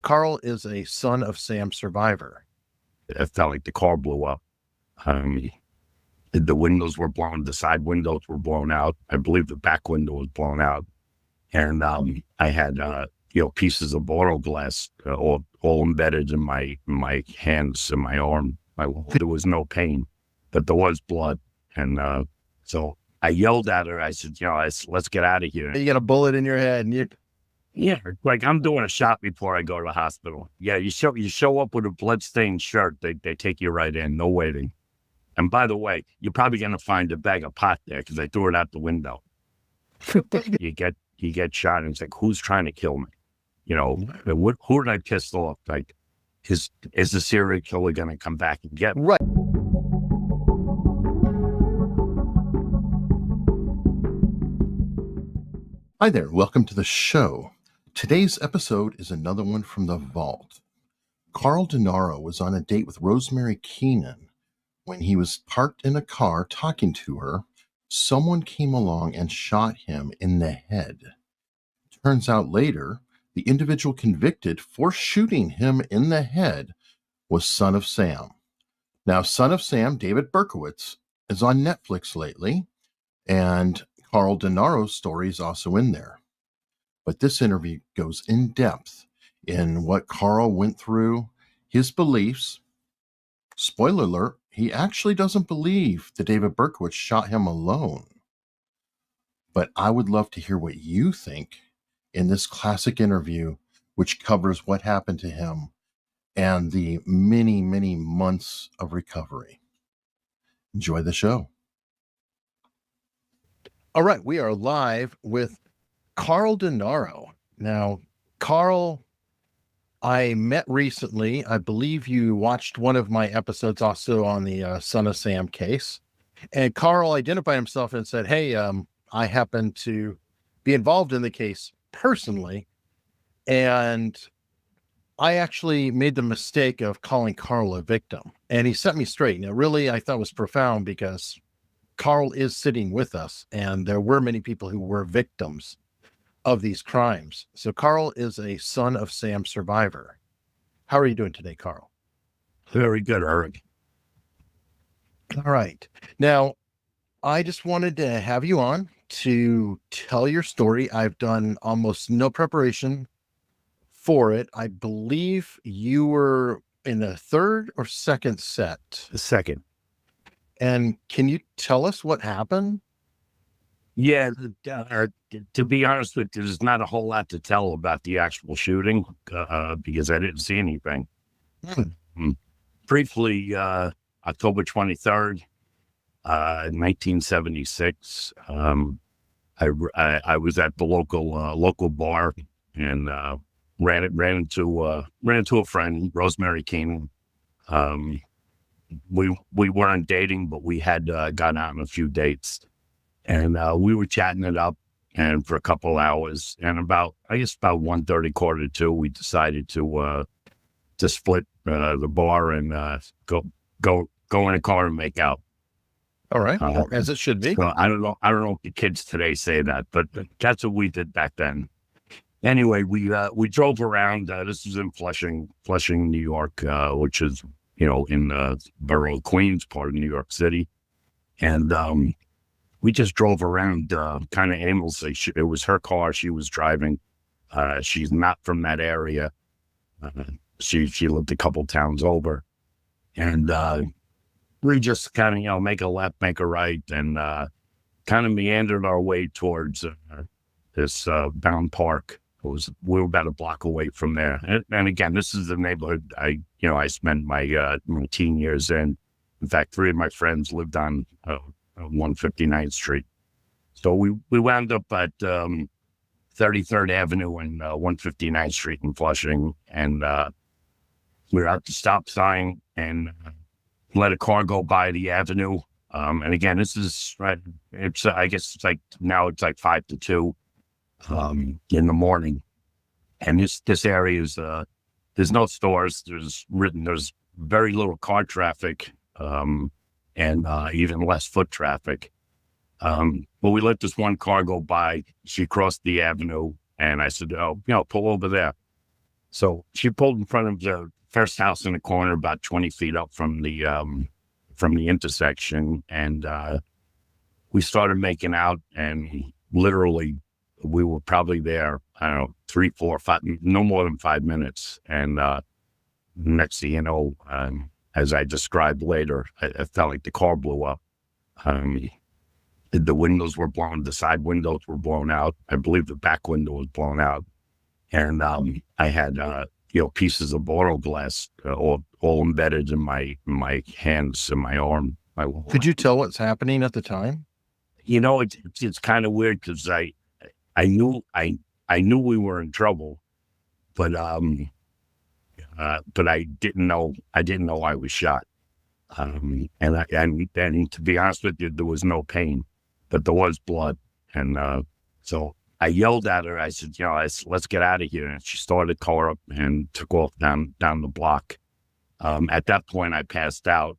Carl is a son of Sam survivor. It felt like the car blew up. The windows were blown, the side windows were blown out. I believe the back window was blown out. And I had, pieces of auto glass all embedded in my hands and my arm. There was no pain, but there was blood. And so I yelled at her. I said, let's get out of here. You got a bullet in your head. And Yeah, like I'm doing a shot before I go to the hospital. Yeah, you show up with a bloodstained shirt, they take you right in, no waiting. And by the way, you're probably going to find a bag of pot there because I threw it out the window. You get shot and it's like, who's trying to kill me? Who did I piss off? Like, is the serial killer going to come back and get me? Right. Hi there. Welcome to the show. Today's episode is another one from the vault. Carl Denaro was on a date with Rosemary Keenan. When he was parked in a car talking to her, someone came along and shot him in the head. Turns out later, the individual convicted for shooting him in the head was Son of Sam. Now, Son of Sam, David Berkowitz, is on Netflix lately, and Carl Denaro's story is also in there. But this interview goes in depth in what Carl went through, his beliefs. Spoiler alert, he actually doesn't believe that David Berkowitz shot him alone. But I would love to hear what you think in this classic interview, which covers what happened to him and the many, many months of recovery. Enjoy the show. All right, we are live with Carl Denaro. Now, Carl, I met recently. I believe you watched one of my episodes also on the Son of Sam case. And Carl identified himself and said, hey, I happen to be involved in the case personally. And I actually made the mistake of calling Carl a victim. And he set me straight. Now, really, I thought it was profound because Carl is sitting with us, and there were many people who were victims of these crimes. So Carl is a Son of Sam survivor. How are you doing today, Carl? Very good, Eric. All right. Now, I just wanted to have you on to tell your story. I've done almost no preparation for it. I believe you were in the third or second set. The second. And can you tell us what happened? Yeah, to be honest with you, there's not a whole lot to tell about the actual shooting because I didn't see anything. Briefly, October 23rd, 1976, I was at the local bar and ran into a friend, Rosemary Keenan. We weren't dating, but we had gone out on a few dates. And we were chatting it up and for a couple hours. And about 1:30, 1:45, we decided to split the bar and go in a car and make out. All right, as it should be. So I don't know if the kids today say that, but that's what we did back then. Anyway, we drove around. This was in Flushing, New York, which is in the borough of Queens, part of New York City, and we just drove around kind of aimlessly. It was her car. She was driving. She's not from that area. She lived a couple towns over. And we just kind of, make a left, make a right, and kind of meandered our way towards this Bound Park. We were about a block away from there. And again, this is the neighborhood I spent my teen years in. In fact, 3 of my friends lived on 159th Street. So we wound up at 33rd Avenue and 159th Street in Flushing. And we were at the stop sign and let a car go by the avenue. And again, this is right. I guess now it's like 5 to 2 in the morning. And this area is there's no stores. There's very little car traffic. And even less foot traffic. But we let this one car go by. She crossed the avenue, and I said, pull over there. So she pulled in front of the first house in the corner, about 20 feet up from the intersection. And we started making out, and literally we were probably there, I don't know, 3, 4, 5, no more than 5 minutes. And next thing you know, as I described later, I felt like the car blew up. The windows were blown, the side windows were blown out. I believe the back window was blown out. And I had, pieces of auto glass all embedded in my hands and my arm. Could you tell what's happening at the time? It's kind of weird because I knew we were in trouble, but I didn't know I was shot. And to be honest with you, there was no pain, but there was blood. And so I yelled at her. I said, let's get out of here. And she started the car up and took off down the block. At that point, I passed out,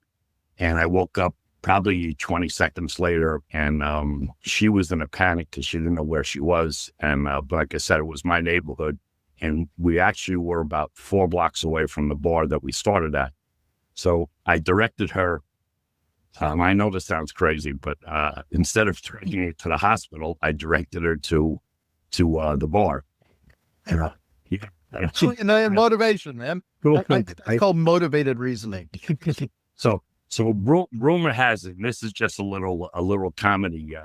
and I woke up probably 20 seconds later, and she was in a panic because she didn't know where she was. And but like I said, it was my neighborhood, and we actually were about 4 blocks away from the bar that we started at. So I directed her. I know this sounds crazy, but instead of taking her to the hospital, I directed her to the bar. And, motivation, man. I call motivated reasoning. So rumor has it, and this is just a little comedy.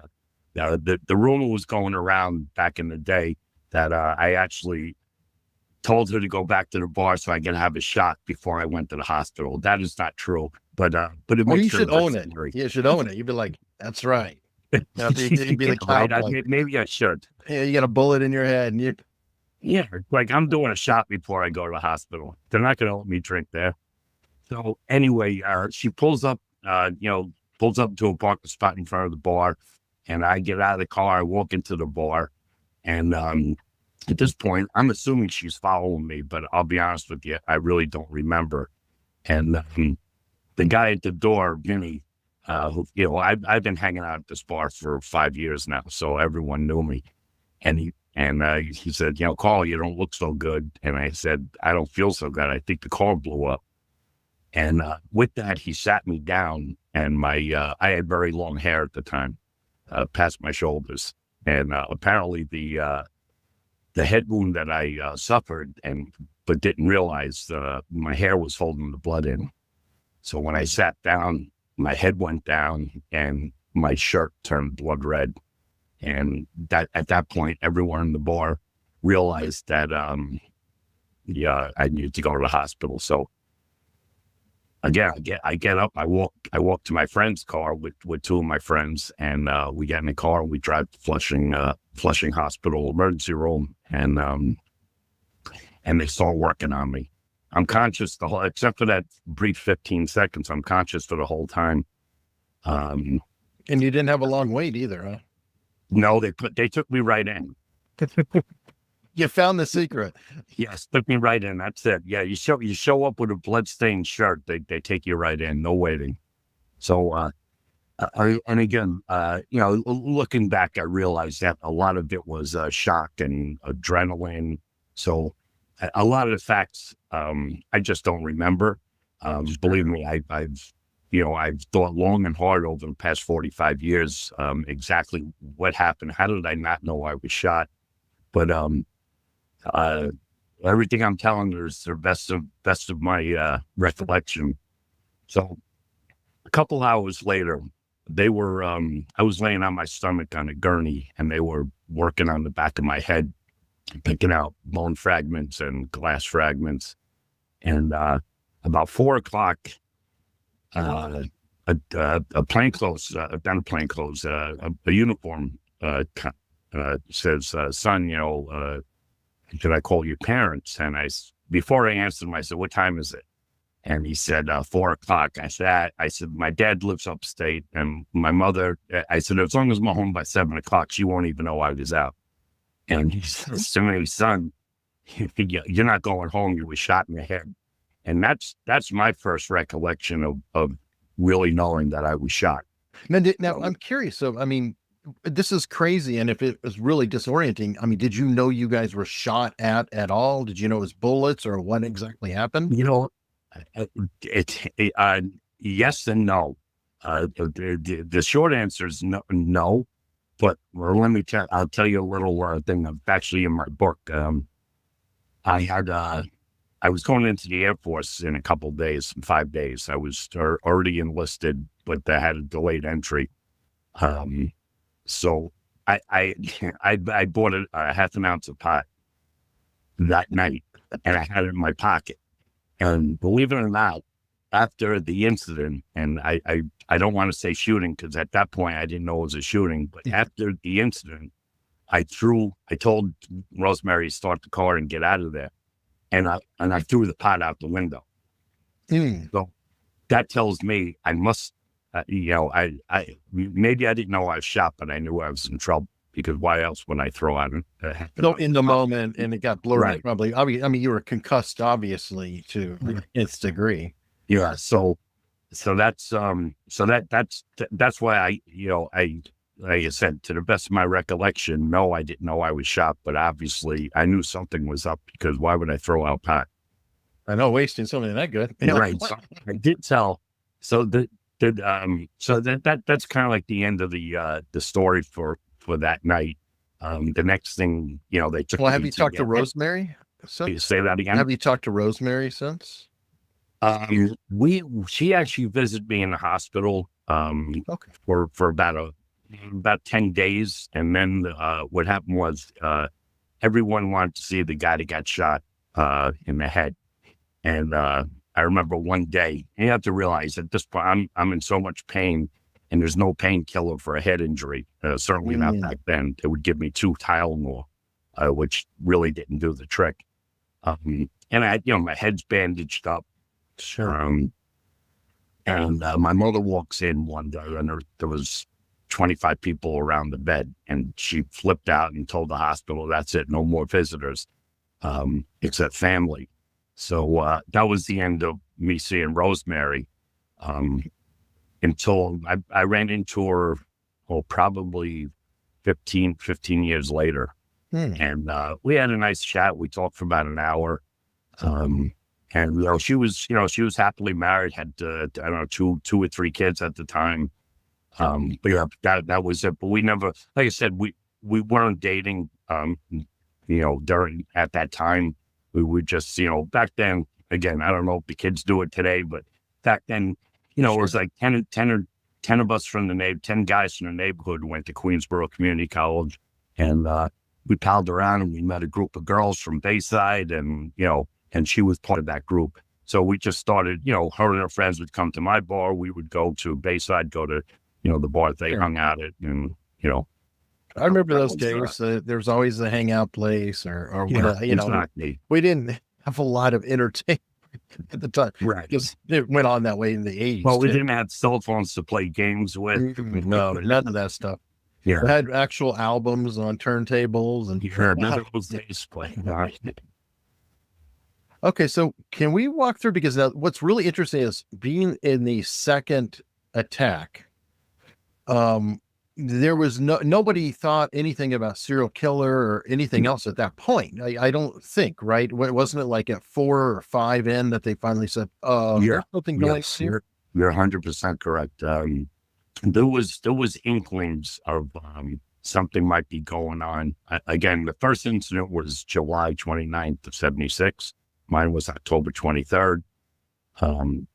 The rumor was going around back in the day that I actually told her to go back to the bar so I could have a shot before I went to the hospital. That is not true, but it you should own it. You should own it. You'd be like, "That's right." You'd be like, right? Maybe I should. Yeah, you got a bullet in your head, and like I'm doing a shot before I go to the hospital. They're not going to let me drink there. So anyway, she pulls up to a parking spot in front of the bar, and I get out of the car, I walk into the bar, and at this point, I'm assuming she's following me, but I'll be honest with you, I really don't remember. And the guy at the door, Vinny, I've been hanging out at this bar for 5 years now, so everyone knew me. And he said, Carl, you don't look so good. And I said, I don't feel so good. I think the car blew up. And with that, he sat me down, and I had very long hair at the time, past my shoulders. And apparently the head wound that I suffered, but didn't realize my hair was holding the blood in. So when I sat down, my head went down, and my shirt turned blood red. And that at that point, everyone in the bar realized that I needed to go to the hospital. So again, I get up, I walk to my friend's car with 2 of my friends, and we get in the car and we drive to Flushing Hospital emergency room, and they start working on me. I'm conscious except for that brief 15 seconds, I'm conscious for the whole time. And you didn't have a long wait either, huh? No, they took me right in. You found the secret. Yes, took me right in. That's it. Yeah, you show up with a bloodstained shirt, they take you right in, no waiting. So, and again, looking back, I realized that a lot of it was shock and adrenaline. So, a lot of the facts, I just don't remember. Believe me, I've thought long and hard over the past 45 years exactly what happened. How did I not know I was shot? But everything I'm telling you is the best of my recollection. So a couple hours later, they were I was laying on my stomach on a gurney, and they were working on the back of my head, picking out bone fragments and glass fragments. And about 4:00, a plainclothes, not a plainclothes, a uniform says, son, should I call your parents? And before I answered him, I said, what time is it? And he said, 4:00. I said, my dad lives upstate, and my mother, I said, as long as I'm home by 7:00, she won't even know I was out. And he says to me, son, you're not going home. You were shot in the head. And that's my first recollection of really knowing that I was shot. Now I'm curious. So, I mean, this is crazy. And if it was really disorienting, I mean, did you know you guys were shot at all? Did you know it was bullets or what exactly happened? You know, yes and no. The short answer is no. But I'll tell you a little thing that's actually in my book. I was going into the Air Force in a couple of days, 5 days. I was already enlisted, but I had a delayed entry. So I bought a half an ounce of pot that night, and I had it in my pocket. And believe it or not, after the incident, and I don't want to say shooting because at that point I didn't know it was a shooting, but after the incident, I told Rosemary to start the car and get out of there. And I threw the pot out the window. So that tells me I must, maybe I didn't know I was shot, but I knew I was in trouble because why else would I throw out in the moment and it got blurry? Right. Probably. I mean, you were concussed, obviously, to its degree. Yeah. So that's why like I said, to the best of my recollection, no, I didn't know I was shot, but obviously I knew something was up because why would I throw out pot? I know, wasting something that good. Right. So I did tell. So that's kind of like the end of the story for that night. The next thing, they took. Well, have you talked to Rosemary since? Say that again. Have you talked to Rosemary since? She actually visited me in the hospital. For about 10 days. And then what happened was everyone wanted to see the guy that got shot in the head. And I remember one day, and you have to realize at this point, I'm in so much pain, and there's no painkiller for a head injury. Certainly not back then. It would give me 2 Tylenol, which really didn't do the trick. And my head's bandaged up. Sure. And my mother walks in one day, and there was 25 people around the bed, and she flipped out and told the hospital, "That's it, no more visitors, except family." So that was the end of me seeing Rosemary until I ran into her, probably 15 years later. And we had a nice chat. We talked for about an hour. And she was happily married, had I don't know, 2 or 3 kids at the time. But yeah, that was it. But we never, like I said, we weren't dating. During at that time, we would just, back then. Again, I don't know if the kids do it today, but back then, it was like 10 of us from 10 guys from the neighborhood who went to Queensboro Community College, and we palled around and we met a group of girls from Bayside, and and she was part of that group. So we just started, her and her friends would come to my bar. We would go to Bayside, go to, the bar they hung out at, and, I remember those days. There was always a hangout place or whatever, exactly. We didn't have a lot of entertainment at the time. Right. Because it went on that way in the 80s. Well, we didn't have cell phones to play games with. No, none of that stuff. Yeah. We had actual albums on turntables and those days playing. Okay, so can we walk through, because now what's really interesting is being in the second attack. There was nobody thought anything about serial killer or anything else at that point. I don't think, right? Wasn't it like at 4 or 5 in that they finally said, there's something going on here? You're 100% correct. There was inklings of something might be going on. Again, the first incident was July 29th of 76. Mine was October 23rd.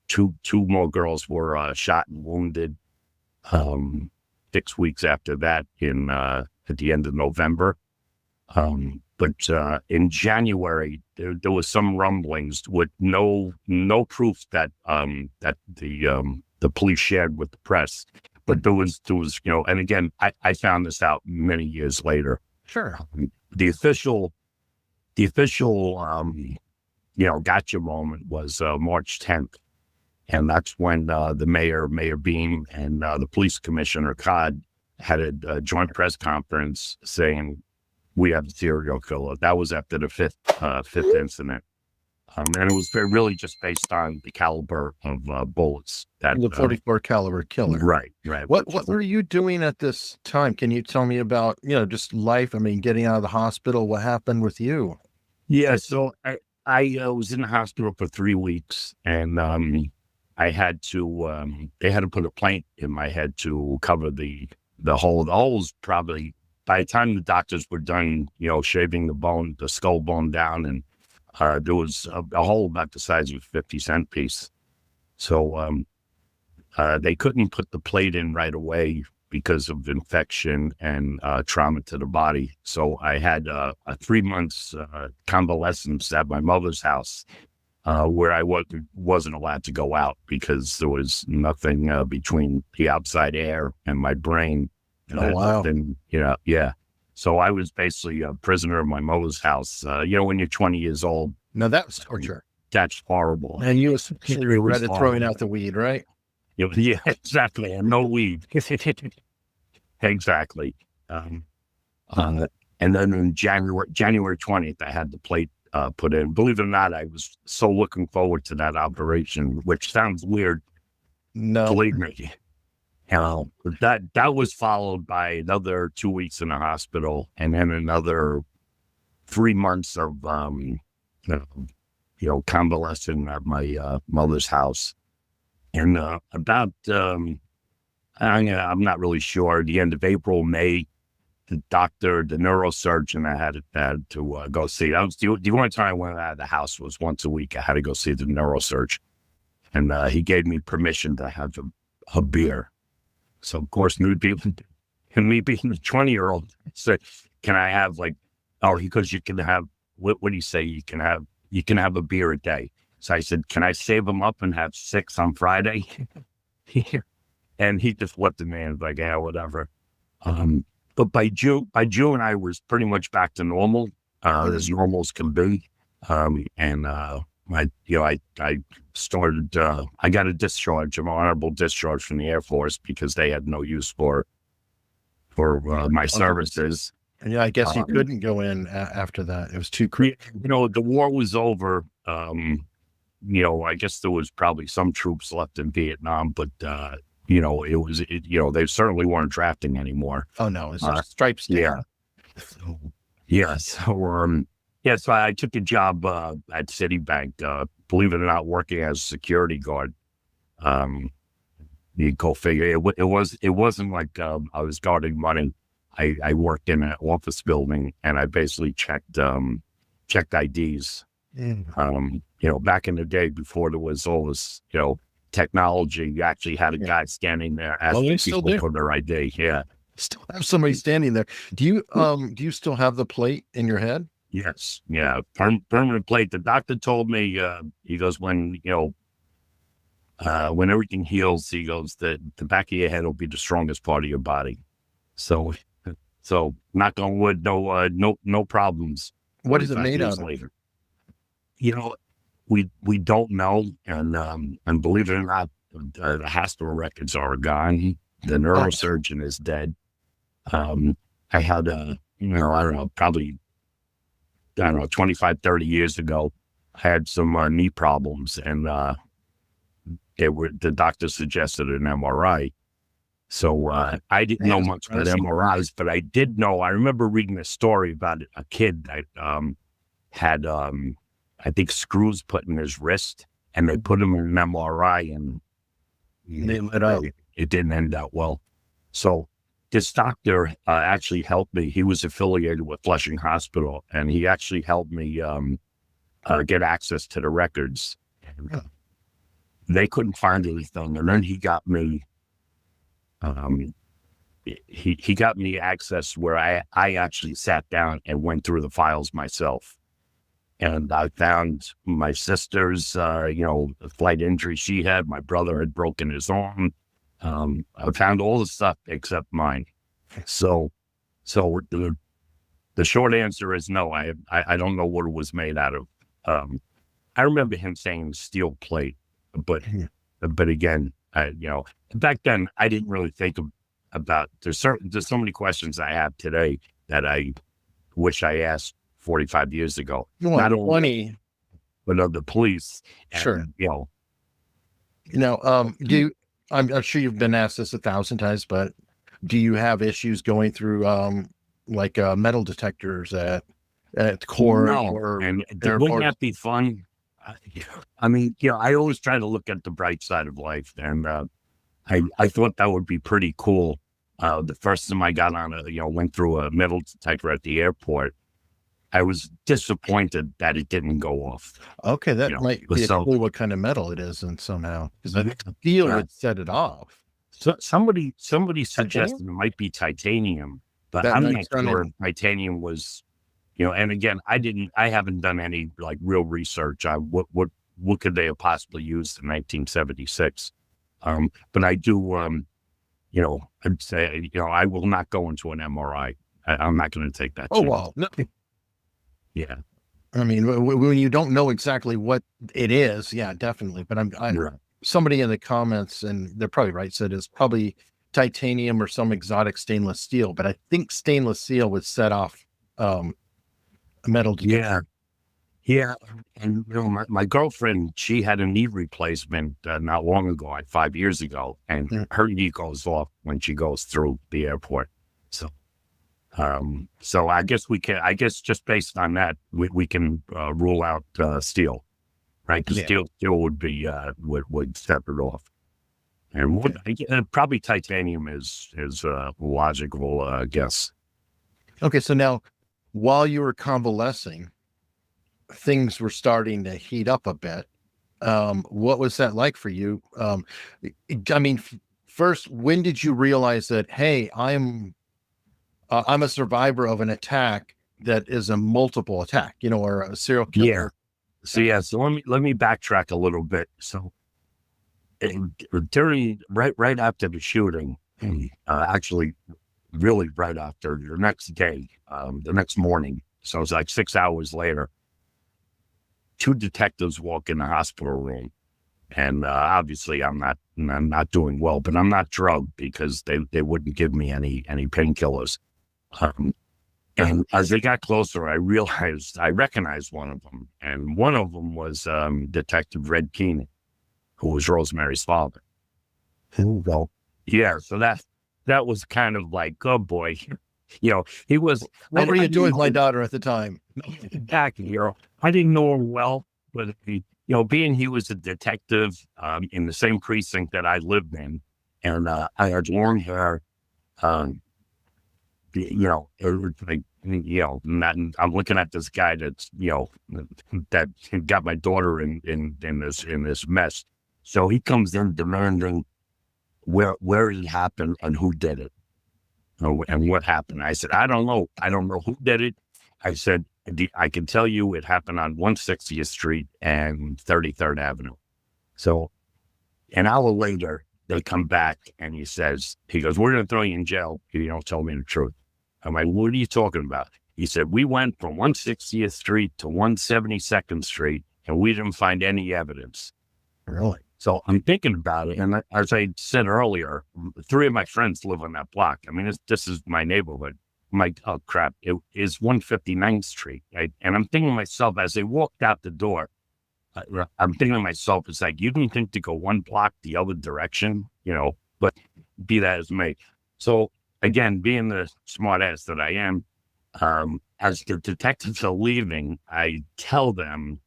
Two more girls were shot and wounded 6 weeks after that at the end of November. But in January, there was some rumblings with no proof that the police shared with the press. But there was and again, I found this out many years later. Sure. The official gotcha moment was March 10th. And that's when the Mayor Beam, and the police commissioner, Codd, had a joint press conference saying, we have a serial killer. That was after the fifth incident. And it was really just based on the caliber of bullets. That The 44 caliber killer. Right. What were you doing at this time? Can you tell me about, just life? I mean, getting out of the hospital, what happened with you? Yeah, so I was in the hospital for 3 weeks, and I had to they had to put a plate in my head to cover the hole. The hole was probably, by the time the doctors were done, shaving the skull bone down, and there was a hole about the size of a 50-cent piece. So they couldn't put the plate in right away because of infection and trauma to the body. So I had a 3 months convalescence at my mother's house, where I wasn't allowed to go out because there was nothing between the outside air and my brain. Oh, wow. And, yeah. So I was basically a prisoner of my mother's house. When you're 20 years old. Now that was torture. That's horrible. And you essentially regretted throwing out the weed, right? Yeah, exactly. And no weed. Exactly. And then in January 20th, I had the plate put in. Believe it or not, I was so looking forward to that operation, which sounds weird. No. Believe me. That was followed by another 2 weeks in the hospital, and then another 3 months of convalescing at my mother's house. And about I'm not really sure, the end of April, May, the neurosurgeon I had to go see. That was the only time I went out of the house was once a week. I had to go see the neurosurgeon, and he gave me permission to have a beer. So of course, me being a 20-year-old, said, "Can I have because you can have what do you say? You can have a beer a day." So I said, "Can I save them up and have 6 on Friday?" And he just looked at me and was like, "Yeah, whatever." But by June, I was pretty much back to normal, as normal as can be. And I started. I got a discharge, an honorable discharge from the Air Force because they had no use for my services. And I guess you couldn't go in after that. It was too crazy. The war was over. I guess there was probably some troops left in Vietnam, but they certainly weren't drafting anymore. Oh no, it's stripes down. Yeah. So I took a job at Citibank. Believe it or not, working as a security guard. You go figure. It wasn't like I was guarding money. I worked in an office building, and I basically checked IDs. Back in the day before there was all this, technology, you actually had a guy standing there asking people for their ID. Yeah. Still have somebody standing there. Do you still have the plate in your head? Yes. Yeah. Permanent plate. The doctor told me, he goes, when everything heals, he goes, the back of your head will be the strongest part of your body. So knock on wood, no problems. What is it made out of? We don't know, and believe it or not, the hospital records are gone. The neurosurgeon is dead. I had probably 25, 30 years ago, I had some knee problems, and the doctor suggested an MRI. So I didn't know much about MRIs, but I did know. I remember reading a story about a kid that had, I think, screws put in his wrist, and they put him in an MRI, and it didn't end out well. So this doctor actually helped me. He was affiliated with Flushing Hospital, and he actually helped me get access to the records. They couldn't find anything, and then he got me. He got me access where I actually sat down and went through the files myself. And I found my sister's, the flight injury she had. My brother had broken his arm. I found all the stuff except mine. So the short answer is no. I don't know what it was made out of. I remember him saying steel plate, but again, back then I didn't really think about. There's so many questions I have today that I wish I asked 45 years ago. Not 20. but of the police. And, Sure. You Now, I'm sure you've been asked this 1,000 times, but do you have issues going through metal detectors at court no, or and wouldn't airport? that be fun? I mean, I always try to look at the bright side of life, and I thought that would be pretty cool. The first time I got on went through a metal detector at the airport, I was disappointed that it didn't go off. Okay, that might be a so- clue what kind of metal it is, and somehow because I think steel Yeah. would set it off. So somebody suggested it might be titanium, but That I'm might not sound sure in- if titanium was, and again, I haven't done any like real research on what could they have possibly used in 1976. But I do, I'd say, I will not go into an MRI. I'm not going to take that. Oh chance. well, no, Yeah. I mean when you don't know exactly what it is, yeah, definitely. But Right. somebody in the comments, and they're probably right, said it's probably titanium or some exotic stainless steel. But I think stainless steel would set off a metal detector. Yeah. And, my girlfriend, she had a knee replacement not long ago, like 5 years ago, and her knee goes off when she goes through the airport. So I guess just based on that, we can rule out steel, right? Because Yeah. steel would be, would set it off. And probably titanium is a logical guess. Okay, so now while you were convalescing, things were starting to heat up a bit. What was that like for you? I mean, first, when did you realize that, hey, I'm a survivor of an attack that is a multiple attack, or a serial killer? Yeah. So let me backtrack a little bit. So during right after the shooting, actually, really right after, the next day, the next morning. So it's like 6 hours later. 2 detectives walk in the hospital room, and obviously I'm not doing well, but I'm not drugged because they wouldn't give me any painkillers. And as they got closer, I recognized one of them, and one of them was Detective Red Keenan, who was Rosemary's father. Well, yeah, so that was kind of like, oh boy, he was. What were you doing with I my didn't daughter at the time? back, I didn't know him well, but being he was a detective in the same precinct that I lived in, and I had long hair, it was like, and I'm looking at this guy that's that got my daughter in this mess. So he comes in demanding where it happened and who did it, and what happened. I said, I don't know who did it. I said, I can tell you it happened on 160th Street and 33rd Avenue. So an hour later, they come back and he goes, we're going to throw you in jail if you don't tell me the truth. I'm like, what are you talking about? He said, we went from 160th Street to 172nd Street and we didn't find any evidence. Really? So I'm thinking about it. And as I said earlier, 3 of my friends live on that block. I mean, this is my neighborhood. I'm like, oh crap, it is 159th Street. Right? And I'm thinking to myself, as they walked out the door, I'm thinking to myself, it's like, you didn't think to go 1 block the other direction, but be that as may. So again, being the smart ass that I am, as the detectives are leaving, I tell them,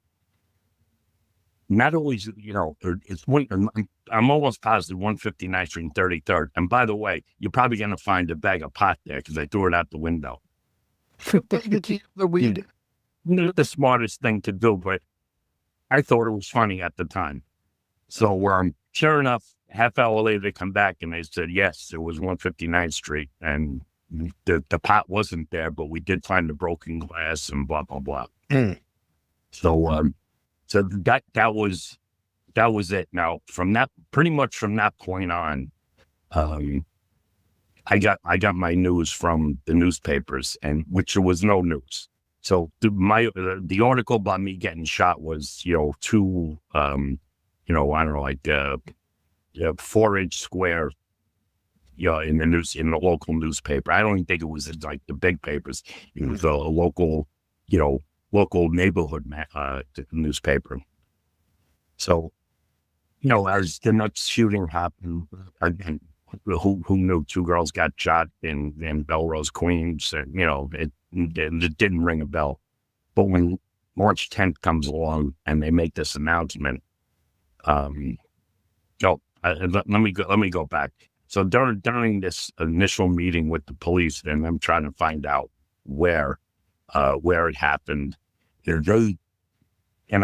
not always, it's I'm almost positive 159th Street and 33rd. And by the way, you're probably going to find a bag of pot there because I threw it out the window. The weed. Not the smartest thing to do, but I thought it was funny at the time. So sure enough, half hour later, they come back and they said, yes, it was 159th Street. And the pot wasn't there, but we did find the broken glass and blah, blah, blah. So that was it. Now, pretty much from that point on, I got my news from the newspapers, and which there was no news. So the article about me getting shot was 2 I don't know, like 4-inch square in the local newspaper. I don't even think it was like the big papers. It was a local local neighborhood newspaper. So, as the nuts shooting happened, again, who knew 2 girls got shot in Belrose, Queens, and, it didn't ring a bell. But when March 10th comes along and they make this announcement, let me go back. So during this initial meeting with the police, and I'm trying to find out where it happened, and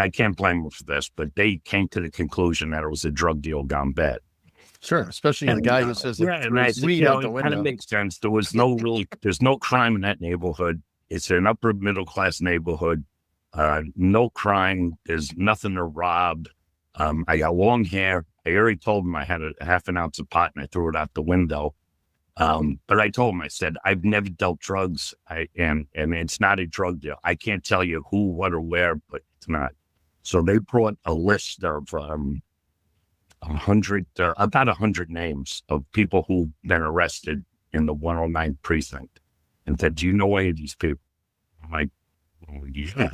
I can't blame them for this, but they came to the conclusion that it was a drug deal gone bad. Sure, especially the guy who says and I said, weed out the it kind of window. makes sense. There's no crime in that neighborhood. It's an upper middle class neighborhood. No crime. There's nothing to rob. I got long hair. I already told him I had a half an ounce of pot and I threw it out the window. But I told him, I said, I've never dealt drugs. And it's not a drug deal. I can't tell you who, what, or where, but it's not. So they brought a list of about 100 names of people who've been arrested in the 109th precinct, and said, do you know any of these people? I'm like, oh, yeah,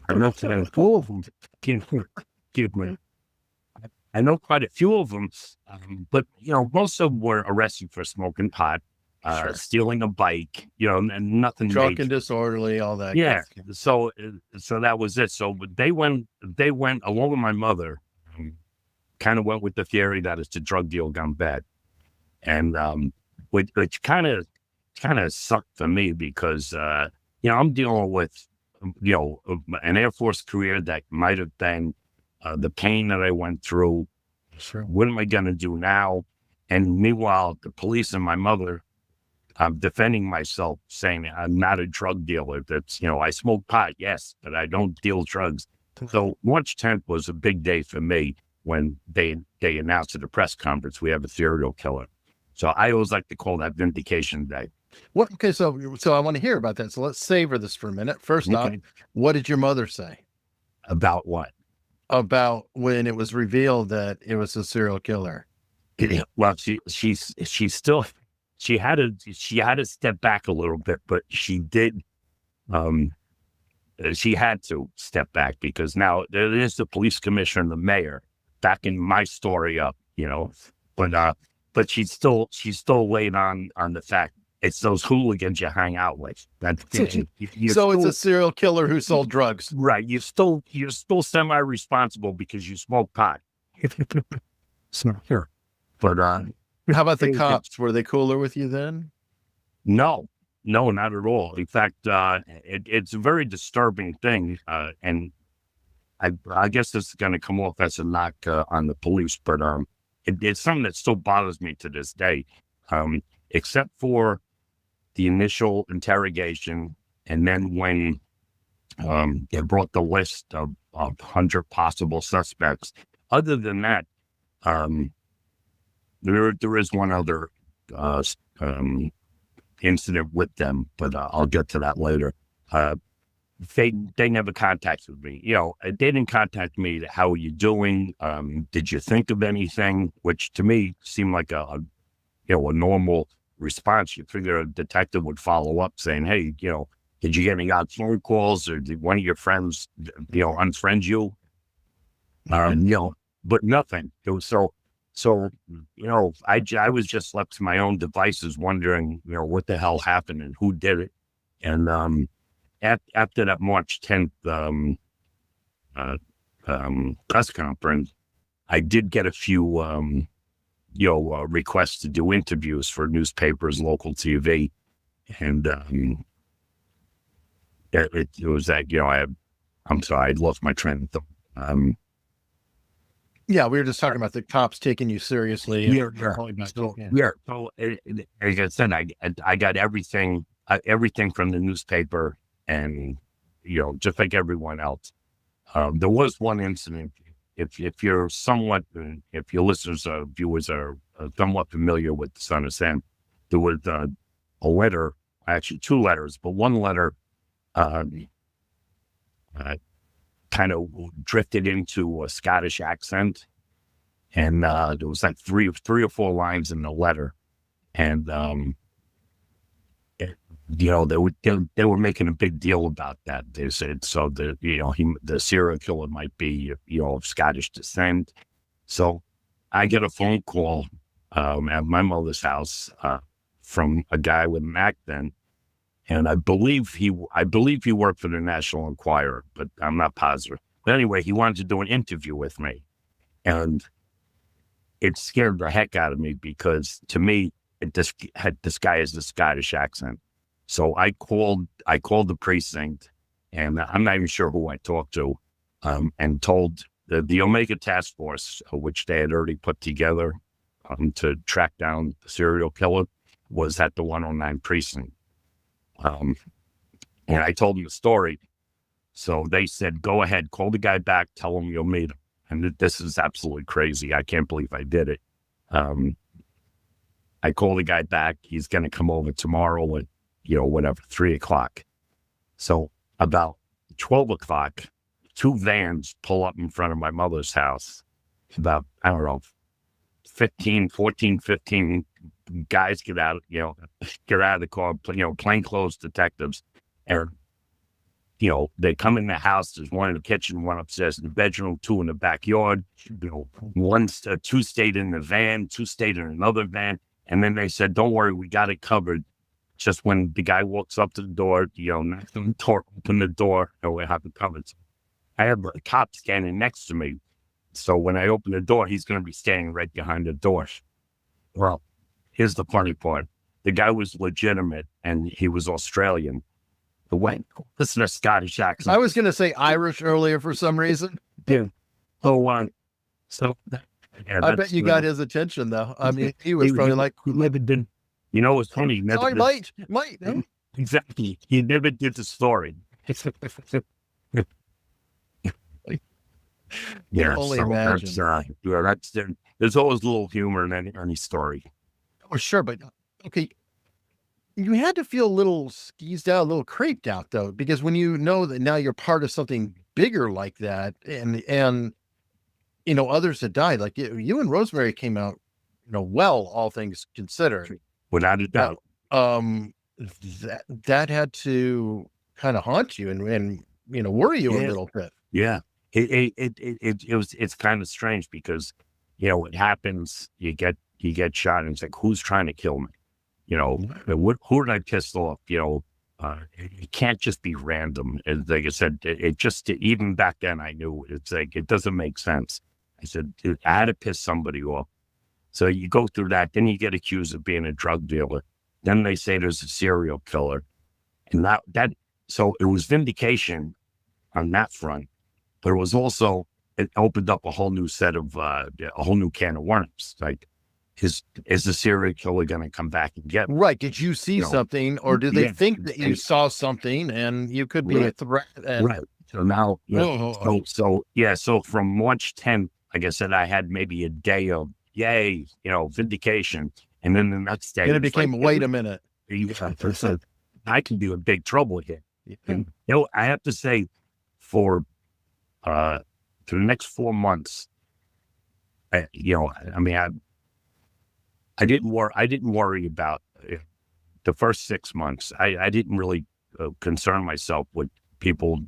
I know four of them. Give me. I know quite a few of them, but most of them were arrested for smoking pot, stealing a bike, and nothing. Drunk and disorderly, all that. Yeah. So that was it. So they went along with my mother. Kind of went with the theory that it's a drug deal gone bad, and which kind of sucked for me because I'm dealing with an Air Force career that might have been the pain that I went through. Sure. What am I going to do now? And meanwhile, the police and my mother, I'm defending myself, saying I'm not a drug dealer. That's I smoke pot, yes, but I don't deal drugs. So March 10th was a big day for me. When they announced at a press conference, we have a serial killer. So I always like to call that Vindication Day. What? Okay, so I want to hear about that. So let's savor this for a minute. First off, what did your mother say? About what? About when it was revealed that it was a serial killer. Well, she had to step back a little bit, but she did. She had to step back because now there is the police commissioner and the mayor backing my story up, but she's still laid on the fact it's those hooligans you hang out with. So it's a serial killer who sold drugs, right? You're still semi-responsible because you smoke pot. Sure, but how about the cops? Were they cooler with you then? No, not at all. In fact, it's a very disturbing thing, and I guess this is going to come off as a knock on the police, but it's something that still bothers me to this day, except for the initial interrogation, and then when they brought the list of 100 possible suspects. Other than that, there is one other incident with them, but I'll get to that later. They never contacted me. They didn't contact me. How are you doing? Did you think of anything? Which to me seemed like a normal response. You figure a detective would follow up saying, hey, did you get any odd phone calls, or did one of your friends, unfriend you? But nothing. It was so, I was just left to my own devices wondering, what the hell happened and who did it. And, after that March 10th press conference, I did get a few, requests to do interviews for newspapers, local TV, and it was that I'm sorry, I lost my train of thought. Yeah, we were just talking about the cops taking you seriously. Yeah. So, like I said, I got everything from the newspaper. And, just like everyone else, there was one incident. If your listeners or viewers are somewhat familiar with the Son of Sam, there was a letter, actually 2 letters, but one letter kind of drifted into a Scottish accent. And there was like 3 or 4 lines in the letter. And they were making a big deal about that. They said, so the serial killer might be, of Scottish descent. So I get a phone call at my mother's house from a guy with an accent, and I believe he worked for the National Enquirer, but I'm not positive. But anyway, he wanted to do an interview with me, and it scared the heck out of me because to me, this guy has a Scottish accent. So I called the precinct, and I'm not even sure who I talked to, and told the Omega Task Force, which they had already put together to track down the serial killer, was at the 109 precinct. And I told them the story. So they said, go ahead, call the guy back, tell him you'll meet him. And this is absolutely crazy. I can't believe I did it. I call the guy back. He's going to come over tomorrow at, 3:00. So about 12:00, 2 vans pull up in front of my mother's house. About, 15 guys get out of the car, plainclothes detectives. And, they come in the house. There's one in the kitchen, one upstairs in the bedroom, 2 in the backyard. 2 stayed in the van, 2 stayed in another van. And then they said, don't worry, we got it covered. Just when the guy walks up to the door, knock on the door, open the door, and we have it covered. So I have a cop standing next to me. So when I open the door, he's going to be standing right behind the door. Well, here's the funny part. The guy was legitimate, and he was Australian. The way, listen to Scottish accent. I was going to say Irish earlier for some reason. Yeah. I bet you got his attention, though. I mean, he was probably like, he never did. It's funny. He never mate. Exactly. He never did the story. Yeah. Only imagine. There's always a little humor in any story. Oh, sure. But okay. You had to feel a little skeezed out, a little creeped out, though, because when you know that now you're part of something bigger like that, and others had died, like you and Rosemary came out, well, all things considered. Without a doubt. That had to kind of haunt you and worry you a little bit. Yeah. It's kind of strange because, it happens, you get shot and it's like, who's trying to kill me? Who did I piss off? It can't just be random. And like I said, even back then I knew it's like, it doesn't make sense. I said, dude, I had to piss somebody off. So you go through that, then you get accused of being a drug dealer. Then they say there's a serial killer. And so it was vindication on that front, but it was also, it opened up a whole new set of, a whole new can of worms. Like, is the serial killer going to come back and get me? Right. Did you see something, or did they think that you saw something and you could be a threat? Right. So now, so from March 10th, like I said, I had maybe a day of, yay, vindication. And then the next day, and it became, wait a minute. I can be in big trouble here. And, I have to say, for the next 4 months, I didn't worry about the first 6 months. I didn't really concern myself with people,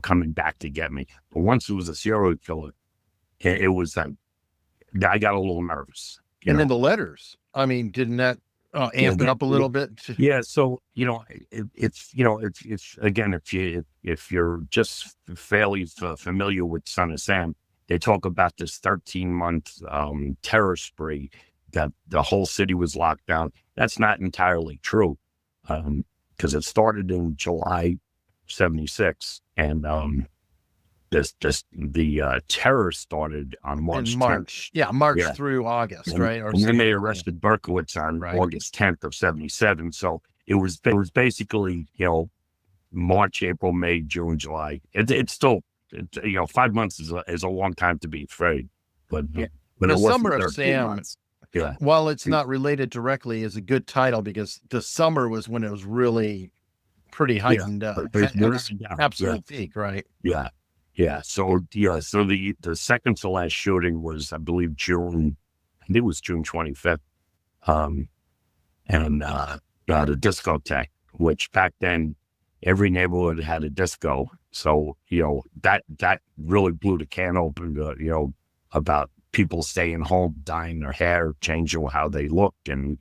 coming back to get me. But once it was a serial killer, it was I got a little nervous. And then the letters. I mean, didn't that amp it up a little bit? Yeah. So it's again, if you're just fairly familiar with Son of Sam, they talk about this 13-month terror spree that the whole city was locked down. That's not entirely true, because it started in July 76, and the terror started on March 10th. Yeah, March through August, right? And then they arrested Berkowitz on August 10th of 77. So it was basically March, April, May, June, July. It's still 5 months is a long time to be afraid, but the Summer of Sam. Months. Yeah. While it's not related directly, is a good title because the summer was when it was really pretty heightened up. Absolute peak, right? Yeah. Yeah. So the second to last shooting was, I believe, June 25th. And the discotheque. which back then every neighborhood had a disco. So, that really blew the can open, about people staying home, dyeing their hair, changing how they look. And,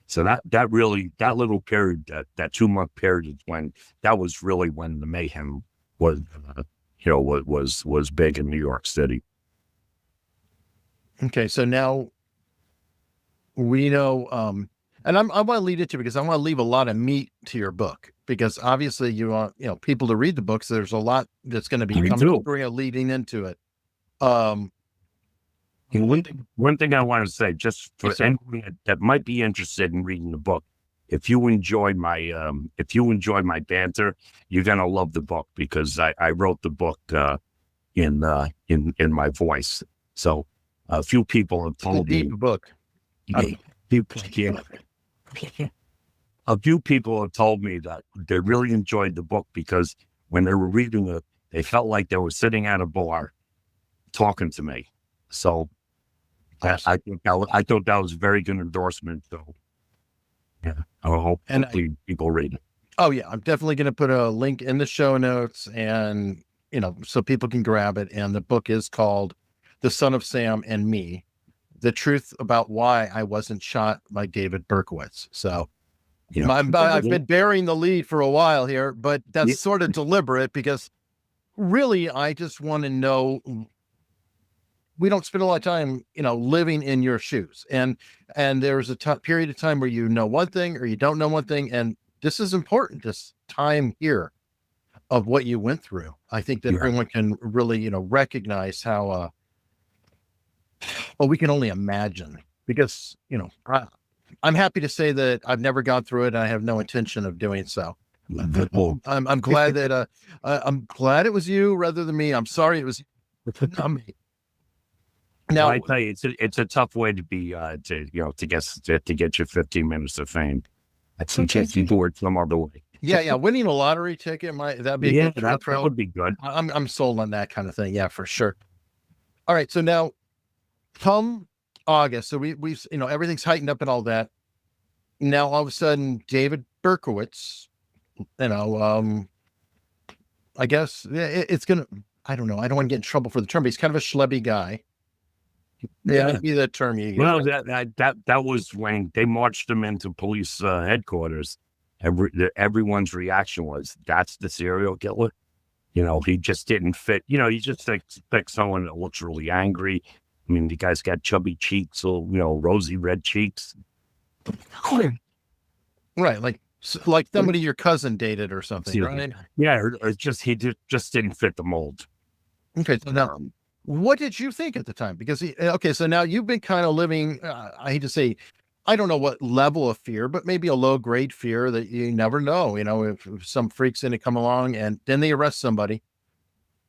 so that little period, that 2-month period is that was really when the mayhem was, was big in New York City. Okay. So now we know, and I want to lead it to, because I want to leave a lot of meat to your book, because obviously you want, people to read the books. There's a lot that's going to be coming leading into it. One thing I want to say, just for anyone that might be interested in reading the book, if you enjoy my banter, you're gonna love the book, because I wrote the book in my voice. So a few people have told me book. A few people have told me that they really enjoyed the book, because when they were reading it, they felt like they were sitting at a bar talking to me. So I thought that was a very good endorsement. So yeah, I hope people read it. Oh yeah, I'm definitely going to put a link in the show notes, and so people can grab it. And the book is called "The Son of Sam and Me: The Truth About Why I Wasn't Shot by David Berkowitz." So I've been bearing the lead for a while here, but that's sort of deliberate, because really I just want to know. We don't spend a lot of time, living in your shoes, and there's a period of time where you know one thing or you don't know one thing, and this is important. This time here of what you went through, I think that everyone can really, recognize how. Well, we can only imagine, because I'm happy to say that I've never gone through it, and I have no intention of doing so. I'm glad that I'm glad it was you rather than me. I'm sorry it was not me. Now, I tell you, it's a tough way to be to get your 15 minutes of fame. I think you do it some other way. Yeah, winning a lottery ticket that'd be that would be good. I'm sold on that kind of thing. Yeah, for sure. All right, so now come August, so we've everything's heightened up and all that. Now all of a sudden, David Berkowitz, I guess it's gonna. I don't know. I don't want to get in trouble for the term, but he's kind of a schlubby guy. Yeah, maybe the term you use. Well, that was when they marched him into police headquarters. Everyone's reaction was, "That's the serial killer." He just didn't fit. You just expect someone that looks really angry. I mean, the guy's got chubby cheeks, or rosy red cheeks. Right, like somebody your cousin dated or something, right? Yeah, or he just didn't fit the mold. Okay, so now. What did you think at the time? Because, so now you've been kind of living, I hate to say, I don't know what level of fear, but maybe a low grade fear that you never know, if some freak's going to come along and then they arrest somebody.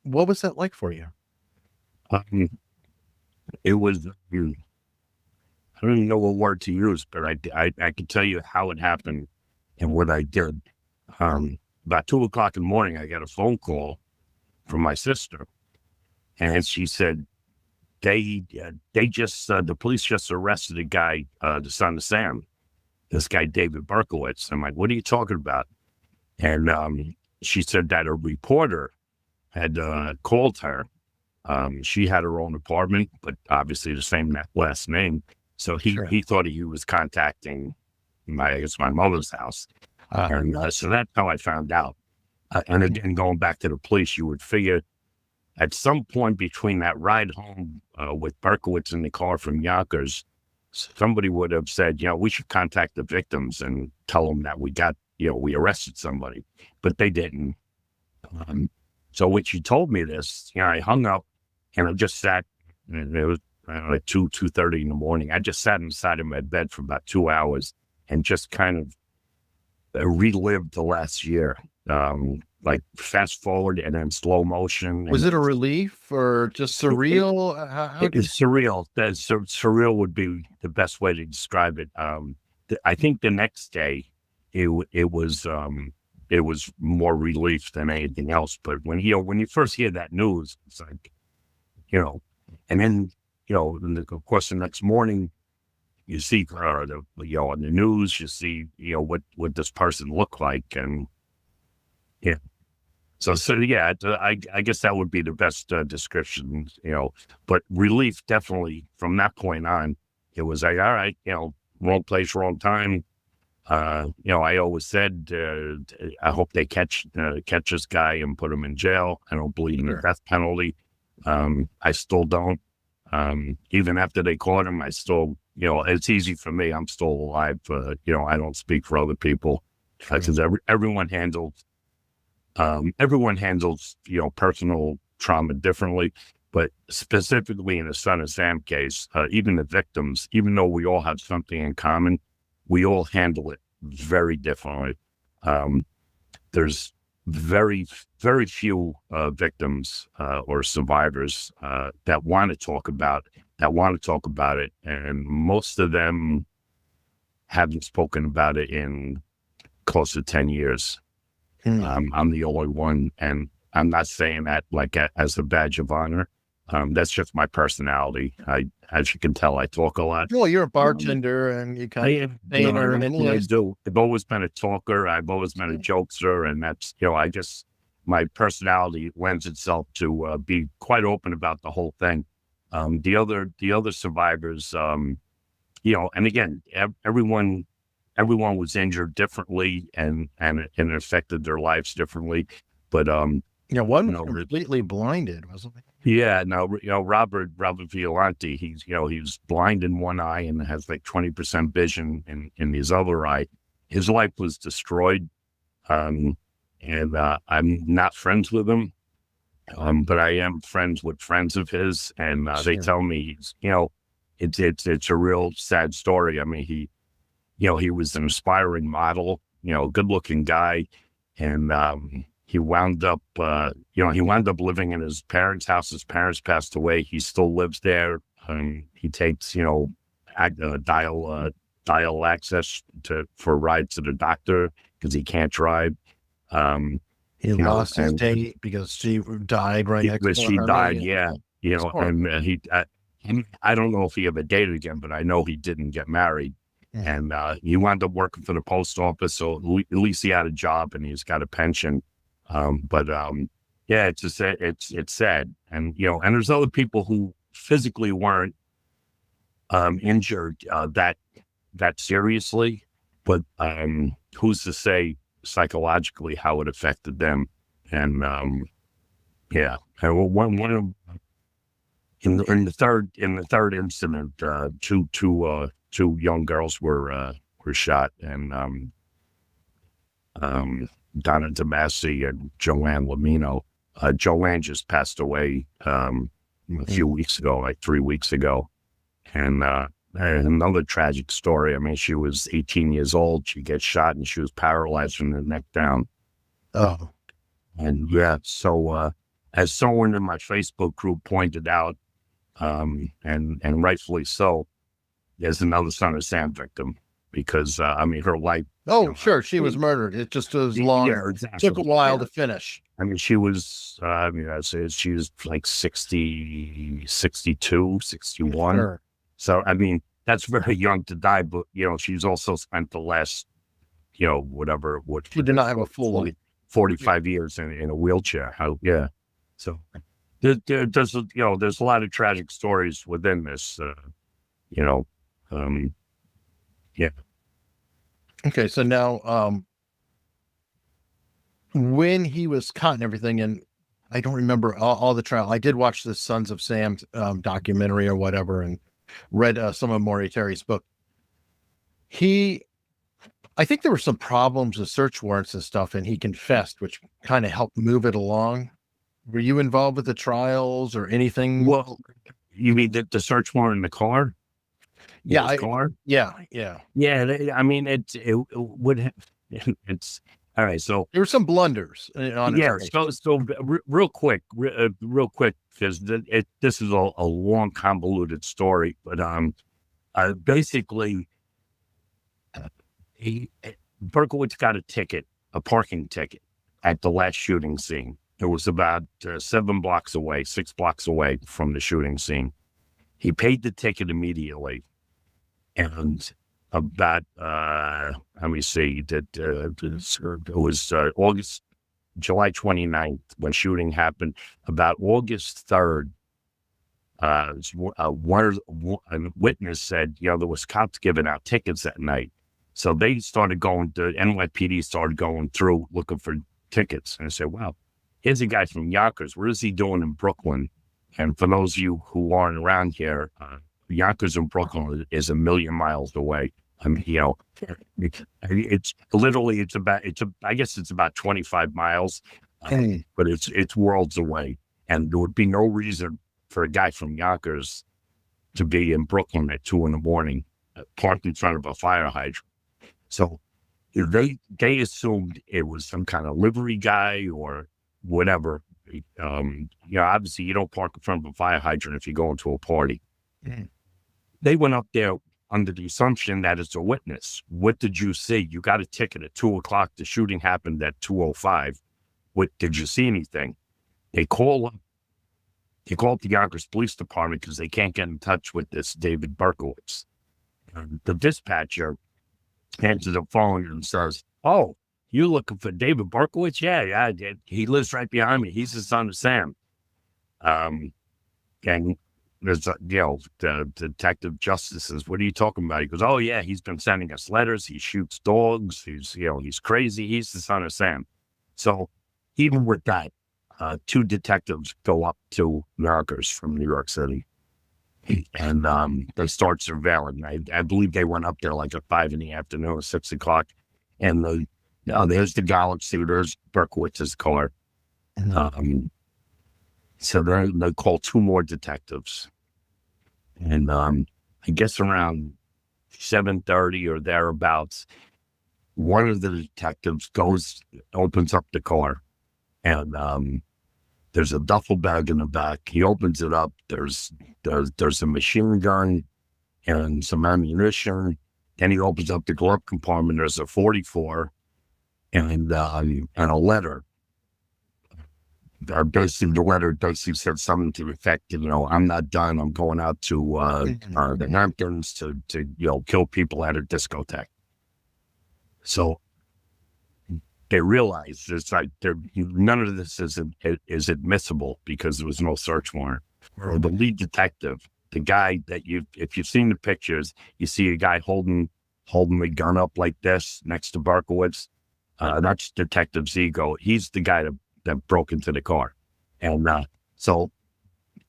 What was that like for you? It was, I don't even know what word to use, but I can tell you how it happened and what I did. About 2:00 in the morning, I got a phone call from my sister. And she said, the police just arrested a guy, the son of Sam, this guy, David Berkowitz. I'm like, what are you talking about? And she said that a reporter had called her. She had her own apartment, but obviously the same last name. So he thought he was contacting my mother's house. So that's how I found out. And again, going back to the police, you would figure at some point between that ride home with Berkowitz in the car from Yonkers, somebody would have said, we should contact the victims and tell them that we arrested somebody, but they didn't. So when she told me this, I hung up and I just sat, and it was like 2:30 in the morning. I just sat inside of my bed for about 2 hours and just kind of relived the last year. Like fast forward and then slow motion. Was it a relief or just surreal? It's surreal. Surreal would be the best way to describe it. I think the next day it was more relief than anything else. But when you first hear that news, it's like, and then, of course the next morning you see, on the news, you see, what this person looked like. And yeah. So yeah, I guess that would be the best description, but relief definitely from that point on, it was like, all right, wrong place, wrong time. I always said, I hope they catch this guy and put him in jail. I don't believe in the death penalty. I still don't. Even after they caught him, I still, it's easy for me. I'm still alive. I don't speak for other people because everyone handles, personal trauma differently. But specifically in the Son of Sam case, even the victims, even though we all have something in common, we all handle it very differently. There's very, very few victims or survivors that want to talk about it, and most of them haven't spoken about it in close to 10 years. I'm the only one, and I'm not saying that like as a badge of honor. That's just my personality. As you can tell, I talk a lot. Well, you're a bartender, and you kind of I do. I've always been a talker. I've always been a jokester, and that's I guess my personality lends itself to be quite open about the whole thing. The other survivors, and again, everyone was injured differently, and it affected their lives differently. But one was completely blinded, wasn't he? Yeah, no, Robert Violante, he was blind in one eye and has like 20% vision in his other eye. His life was destroyed, and I'm not friends with him, but I am friends with friends of his, and they tell me it's a real sad story. I mean, he was an aspiring model, good looking guy, and he wound up living in his parents' house. His parents passed away. He still lives there. He takes, dial access for rides to the doctor because he can't drive. He lost his date because she died right next to him. She died, yeah. And I don't know if he ever dated again, but I know he didn't get married. Yeah. And he wound up working for the post office, so at least he had a job and he's got a pension. Yeah, it's sad. And, and there's other people who physically weren't, injured, that seriously, but, who's to say psychologically how it affected them. And, yeah, and one of, in the third incident, two young girls were shot, and, Donna DeMasi and Joanne Lamino. Joanne just passed away a few weeks ago, like 3 weeks ago. And another tragic story. I mean, she was 18 years old. She gets shot and she was paralyzed from the neck down. Oh. And yeah, so as someone in my Facebook group pointed out, and rightfully so, there's another Son of Sam victim. Because, her life... Oh, sure, she was murdered. It just was long. Yeah, exactly. Took a while to finish. I mean, she was, I'd say she was like 60, 62, 61. Sure. So, I mean, that's very young to die, but, she's also spent the last, whatever. She did not have a full 45 years in a wheelchair. Yeah. So, there's a lot of tragic stories within this, yeah. Okay, so now, when he was caught and everything, and I don't remember all the trial. I did watch the Sons of Sam documentary or whatever, and read some of Maury Terry's book. I think there were some problems with search warrants and stuff, and he confessed, which kind of helped move it along. Were you involved with the trials or anything? Well, you mean the search warrant in the car? Yeah, Yeah. I mean, it would have. It's all right. So there were some blunders. So real quick, because this is a long, convoluted story. But basically, Berkowitz got a parking ticket at the last shooting scene. It was about 6 blocks away from the shooting scene. He paid the ticket immediately. And about, let me see, that it was July 29th when shooting happened. About August 3rd, a witness said, there was cops giving out tickets that night. So they started the NYPD started going through looking for tickets. And I said, wow, here's a guy from Yonkers. What is he doing in Brooklyn? And for those of you who aren't around here, Yonkers in Brooklyn is a million miles away. I mean, it's literally, I guess it's about 25 miles, but it's worlds away. And there would be no reason for a guy from Yonkers to be in Brooklyn at 2 a.m, parked in front of a fire hydrant. So they assumed it was some kind of livery guy or whatever. Obviously you don't park in front of a fire hydrant if you go into a party. Mm. They went up there under the assumption that it's a witness. What did you see? You got a ticket at 2:00. The shooting happened at 2:05. What did you see anything? They call the Yonkers Police Department because they can't get in touch with this David Berkowitz. The dispatcher answers the phone and says, "Oh, you looking for David Berkowitz? Yeah, he lives right behind me. He's the son of Sam." And there's the detective justice says, "What are you talking about?" He goes, "Oh yeah, he's been sending us letters. He shoots dogs. He's crazy. He's the son of Sam." So even with that, 2 detectives go up to Yonkers from New York City, and they start surveilling. I believe they went up there like at 5 p.m. or 6 o'clock, and there's the galaxy. There's Berkowitz's car. So they call 2 more detectives, and I guess around 7:30 or thereabouts, one of the detectives opens up the car, and there's a duffel bag in the back. He opens it up. There's a machine gun and some ammunition. Then he opens up the glove compartment. There's a .44 and a letter. Basically, the letter basically said something to the effect, "I'm not done. I'm going out to the Hamptons to kill people at a discotheque." So they realize it's like none of this is admissible because there was no search warrant. Or the lead detective, the guy that if you've seen the pictures, you see a guy holding the gun up like this next to Berkowitz. That's Detective Zigo. He's the guy that broke into the car, and so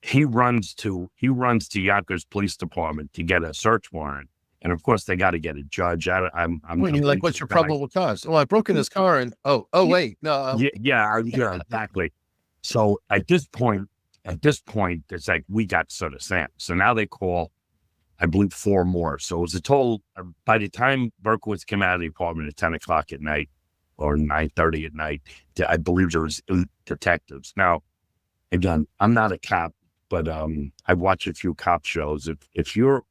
he runs to Yonkers Police Department to get a search warrant, and of course they got to get a judge. I'm like, what's your probable cause? Well, I broke in his car, and wait, no, yeah, exactly. So at this point, it's like we got sort of Sam. So now they call, I believe, 4 more. So it was a total. By the time Berkowitz came out of the apartment at 10 o'clock at night, or 9:30 at night, I believe there was 8 detectives. Now, again, I'm not a cop, but I've watched a few cop shows. If you're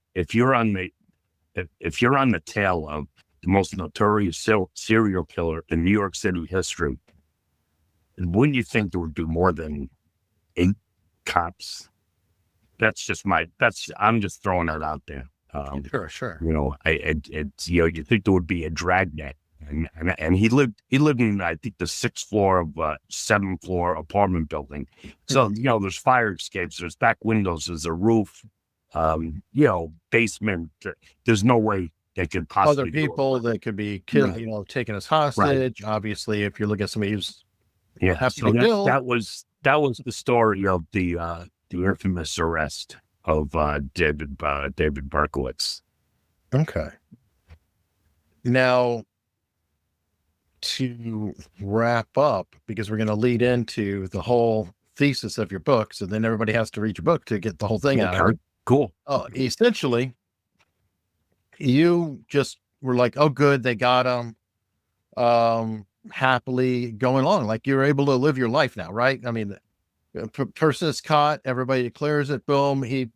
on the tail of the most notorious serial killer in New York City history, wouldn't you think there would be more than 8 cops? I'm just throwing that out there. Sure. You think there would be a dragnet. And he lived in, I think, the 6th floor of a 7th floor apartment building. So, there's fire escapes, there's back windows, there's a roof, basement. There's no way they could possibly other people that could be killed, taken as hostage. Right. Obviously, if you look at somebody who's that was the story of the infamous arrest of David Berkowitz. Okay. Now, to wrap up, because we're going to lead into the whole thesis of your book, so then everybody has to read your book to get the whole thing out. Cool. Essentially, you just were like, "Oh, good, they got him." Happily going along, like you're able to live your life now, right? I mean, the person is caught, everybody declares it. Boom, he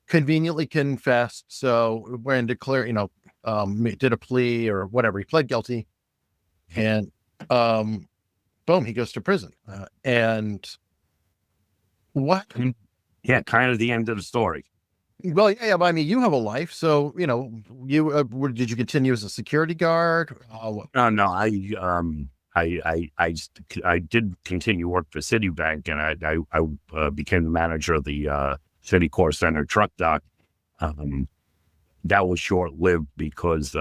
conveniently confessed. So when did a plea or whatever, he pled guilty. And boom, he goes to prison. And what? Yeah, kind of the end of the story. Well, yeah, but I mean, you have a life, so did you continue as a security guard? No, I did continue work for Citibank, and I became the manager of the City Core Center truck dock. That was short lived because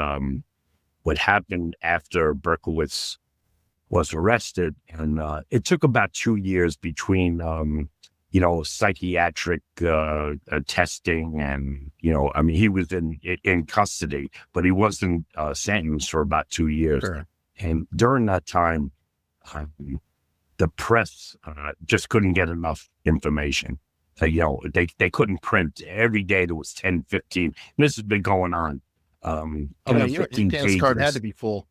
what happened after Berkowitz was arrested, and it took about 2 years between psychiatric testing, and I mean, he was in custody, but he wasn't sentenced for about 2 years. Sure. And during that time, the press just couldn't get enough information. They couldn't print. Every day there was 10, 15. And this has been going on. Your dance card had to be full.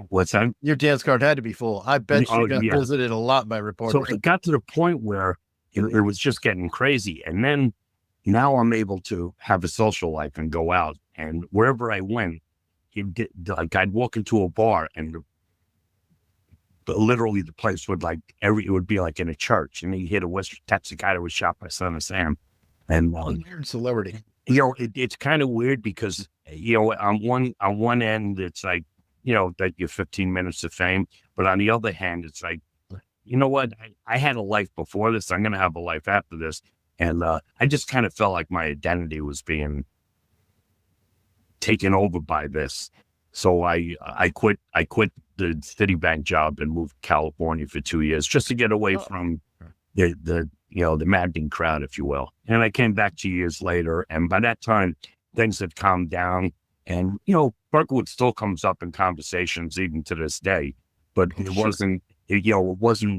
What's that? Your dance card had to be full. I bet you got visited a lot by reporters. So it got to the point where it was just getting crazy. And then now I'm able to have a social life and go out. And wherever I went, I'd walk into a bar, and literally the place would it would be like in a church, and you hear that's the guy that was shot by Son of Sam. And weird celebrity. It's kind of weird because on one end it's like that you're 15 minutes of fame, but on the other hand it's like, you know what, I had a life before this, I'm gonna have a life after this. And I just kind of felt like my identity was being taken over by this. So I quit the Citibank job and moved to California for 2 years just to get away from the maddening crowd, if you will. And I came back 2 years later, and by that time things had calmed down. And Berkowitz still comes up in conversations even to this day, but it wasn't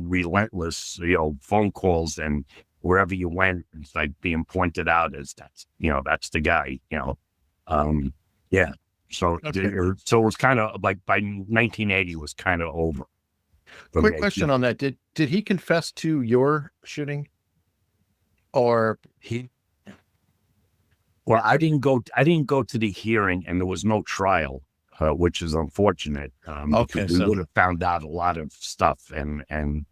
relentless. Phone calls, and wherever you went, it's like being pointed out as that's the guy. Yeah. So, so it was kind of like by 1980 it was kind of over. Quick question on that: Did he confess to your shooting, or he? Well, I didn't go to the hearing, and there was no trial, which is unfortunate. Okay, we would have found out a lot of stuff, and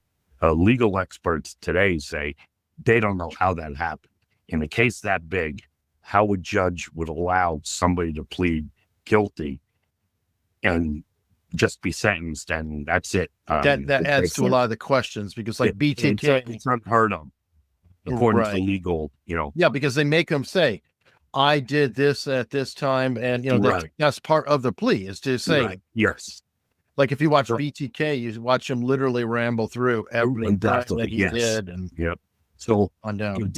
legal experts today say they don't know how that happened. In a case that big, how a judge would allow somebody to plead guilty and just be sentenced, and that's it. That adds to a lot of the questions, because BTK, it's unheard of according to legal, Yeah, because they make them say, I did this at this time, and that's part of the plea, is to say, yes. Like if you watch BTK, you watch him literally ramble through everything that he did, and so on down.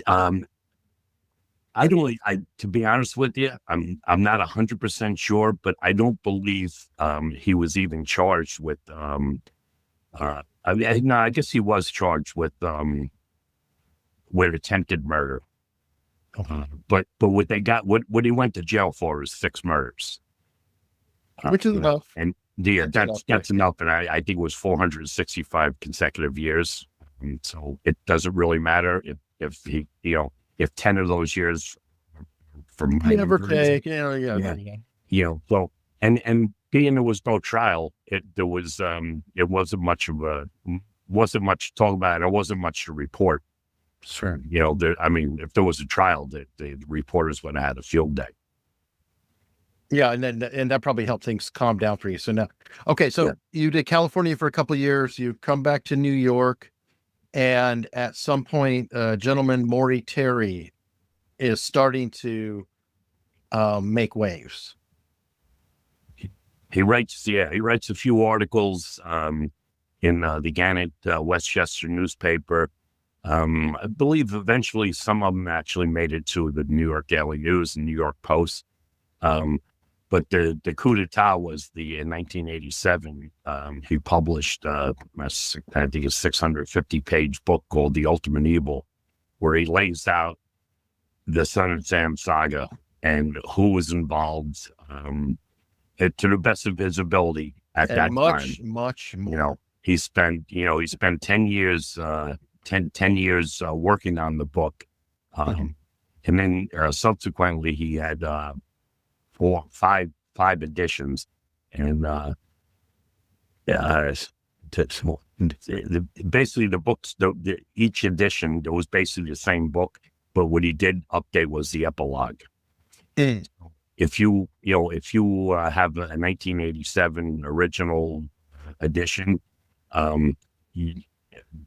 To be honest with you, I'm not 100% sure, but I don't believe he was even charged with. I guess he was charged with attempted murder. But what they got, what he went to jail for is 6 murders, which is enough. And that's enough. And I think it was 465 consecutive years. And so it doesn't really matter if he, if 10 of those years from give or take, so and being there was no trial, it wasn't much to talk about. It wasn't much to report. Sure. If there was a trial, the reporters would have had a field day. Yeah, and that probably helped things calm down for you. So now, okay, so you did California for a couple of years. You come back to New York, and at some point, gentleman Maury Terry is starting to make waves. He writes a few articles in the Gannett Westchester newspaper. I believe eventually some of them actually made it to the New York Daily News and New York Post. But the coup d'etat was in 1987. He published, I think, a 650-page book called The Ultimate Evil, where he lays out the Son of Sam saga and who was involved to the best of his ability at that time. Much more. He spent 10 years 10 years working on the book. And then subsequently he had 5 editions. And basically the books, each edition, there was basically the same book, but what he did update was the epilogue. Mm. If you have a 1987 original edition,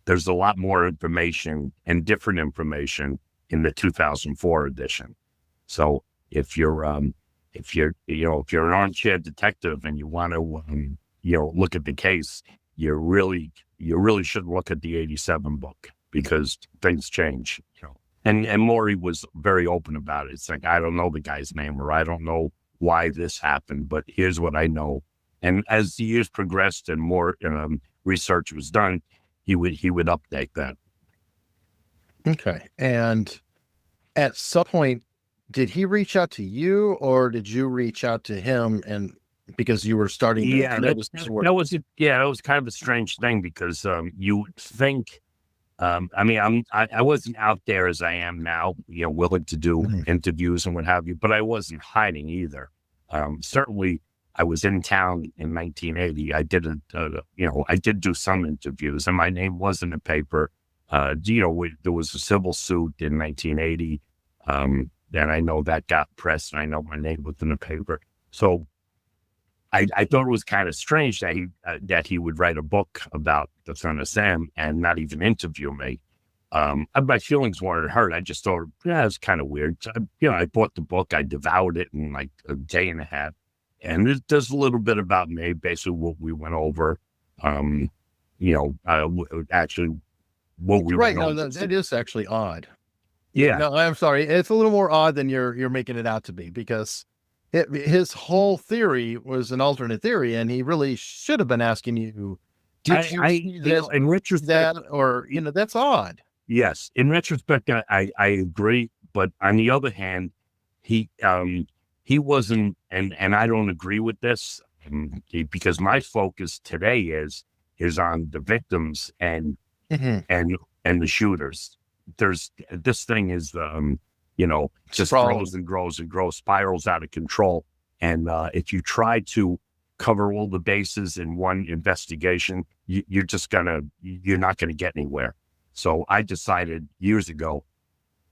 there's a lot more information and different information in the 2004 edition. So if you're an armchair detective and you want to look at the case, you really should look at the 87 book, because things change. And Maury was very open about it. It's like, I don't know the guy's name, or I don't know why this happened, but here's what I know. And as the years progressed and more research was done, he would update that. Okay. And at some point, did he reach out to you, or did you reach out to him? And because you were starting to notice his work? That was kind of a strange thing, because you would think, I wasn't out there as I am now, willing to do interviews and what have you, but I wasn't hiding either. Certainly, I was in town in 1980. I did do some interviews, and my name was in the paper. There was a civil suit in 1980, and I know that got press, and I know my name was in the paper. So I thought it was kind of strange that he would write a book about the Son of Sam and not even interview me. My feelings weren't hurt. I just thought, it's kind of weird. So, I bought the book. I devoured it in like a day and a half. And there's a little bit about me, basically what we went over. Actually, what we right. went No, over. that is actually odd. Yeah. No, I'm sorry. It's a little more odd than you're making it out to be, because his whole theory was an alternate theory, and he really should have been asking you, did you see this, in retrospect, that, or, that's odd. Yes. In retrospect, I agree. But on the other hand, he wasn't, and I don't agree with this, because my focus today is on the victims and the shooters. This thing is, just grows and grows and grows, spirals out of control. And if you try to cover all the bases in one investigation, you're not going to get anywhere. So I decided years ago,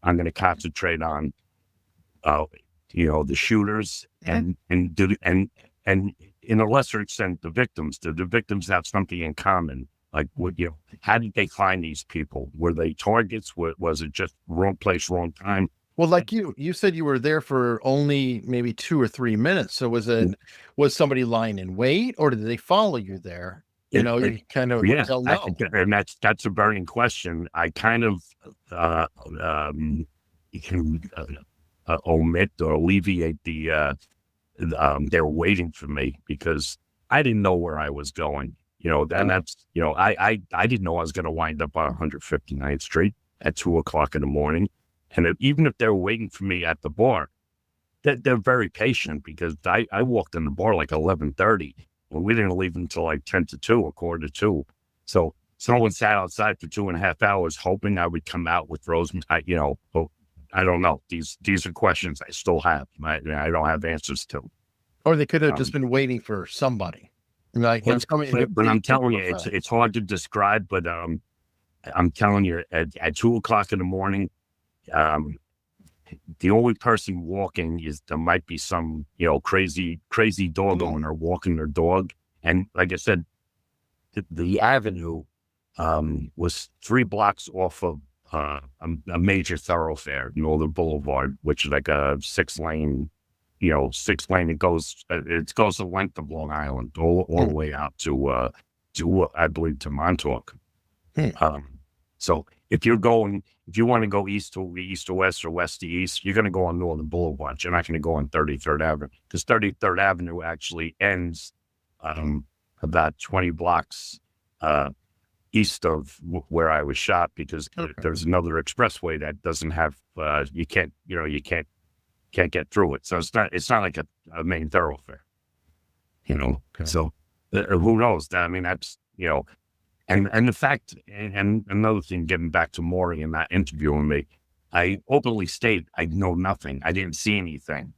I'm going to concentrate on, the shooters and in a lesser extent, the victims. The victims have something in common. Like, how did they find these people? Were they targets? Was it just wrong place, wrong time? Well, like you said, you were there for only maybe 2 or 3 minutes. So was somebody lying in wait, or did they follow you there? You kind of don't know. And that's a burning question. I kind of omit or alleviate the they're waiting for me, because I didn't know where I was going. And that's, I didn't know I was going to wind up on 159th Street at 2:00 in the morning. And even if they're waiting for me at the bar, they're very patient, because I walked in the bar like 11:30, and we didn't leave until like 10 to 2, 1:45. So someone sat outside for 2.5 hours hoping I would come out with Rosemary. I don't know. These are questions I still have. I don't have answers to. Or they could have just been waiting for somebody. Like, but I'm telling you, it's hard to describe. But I'm telling you, at 2:00 in the morning, the only person walking there might be some crazy dog owner walking their dog. And like I said, the avenue was 3 blocks off of a major thoroughfare, Northern Boulevard, which is like a 6-lane. 6-lane. It goes the length of Long Island, all the way out to I believe to Montauk. So if you want to go east to west or west to east, you're going to go on Northern Boulevard. You're not going to go on 33rd Avenue, because 33rd Avenue actually ends about 20 blocks east of where I was shot, because there's another expressway that doesn't have you can't get through it. So it's not like a main thoroughfare, So who knows? I mean, that's, and the fact, and another thing, getting back to Maury and that interviewing me, I openly state I know nothing. I didn't see anything.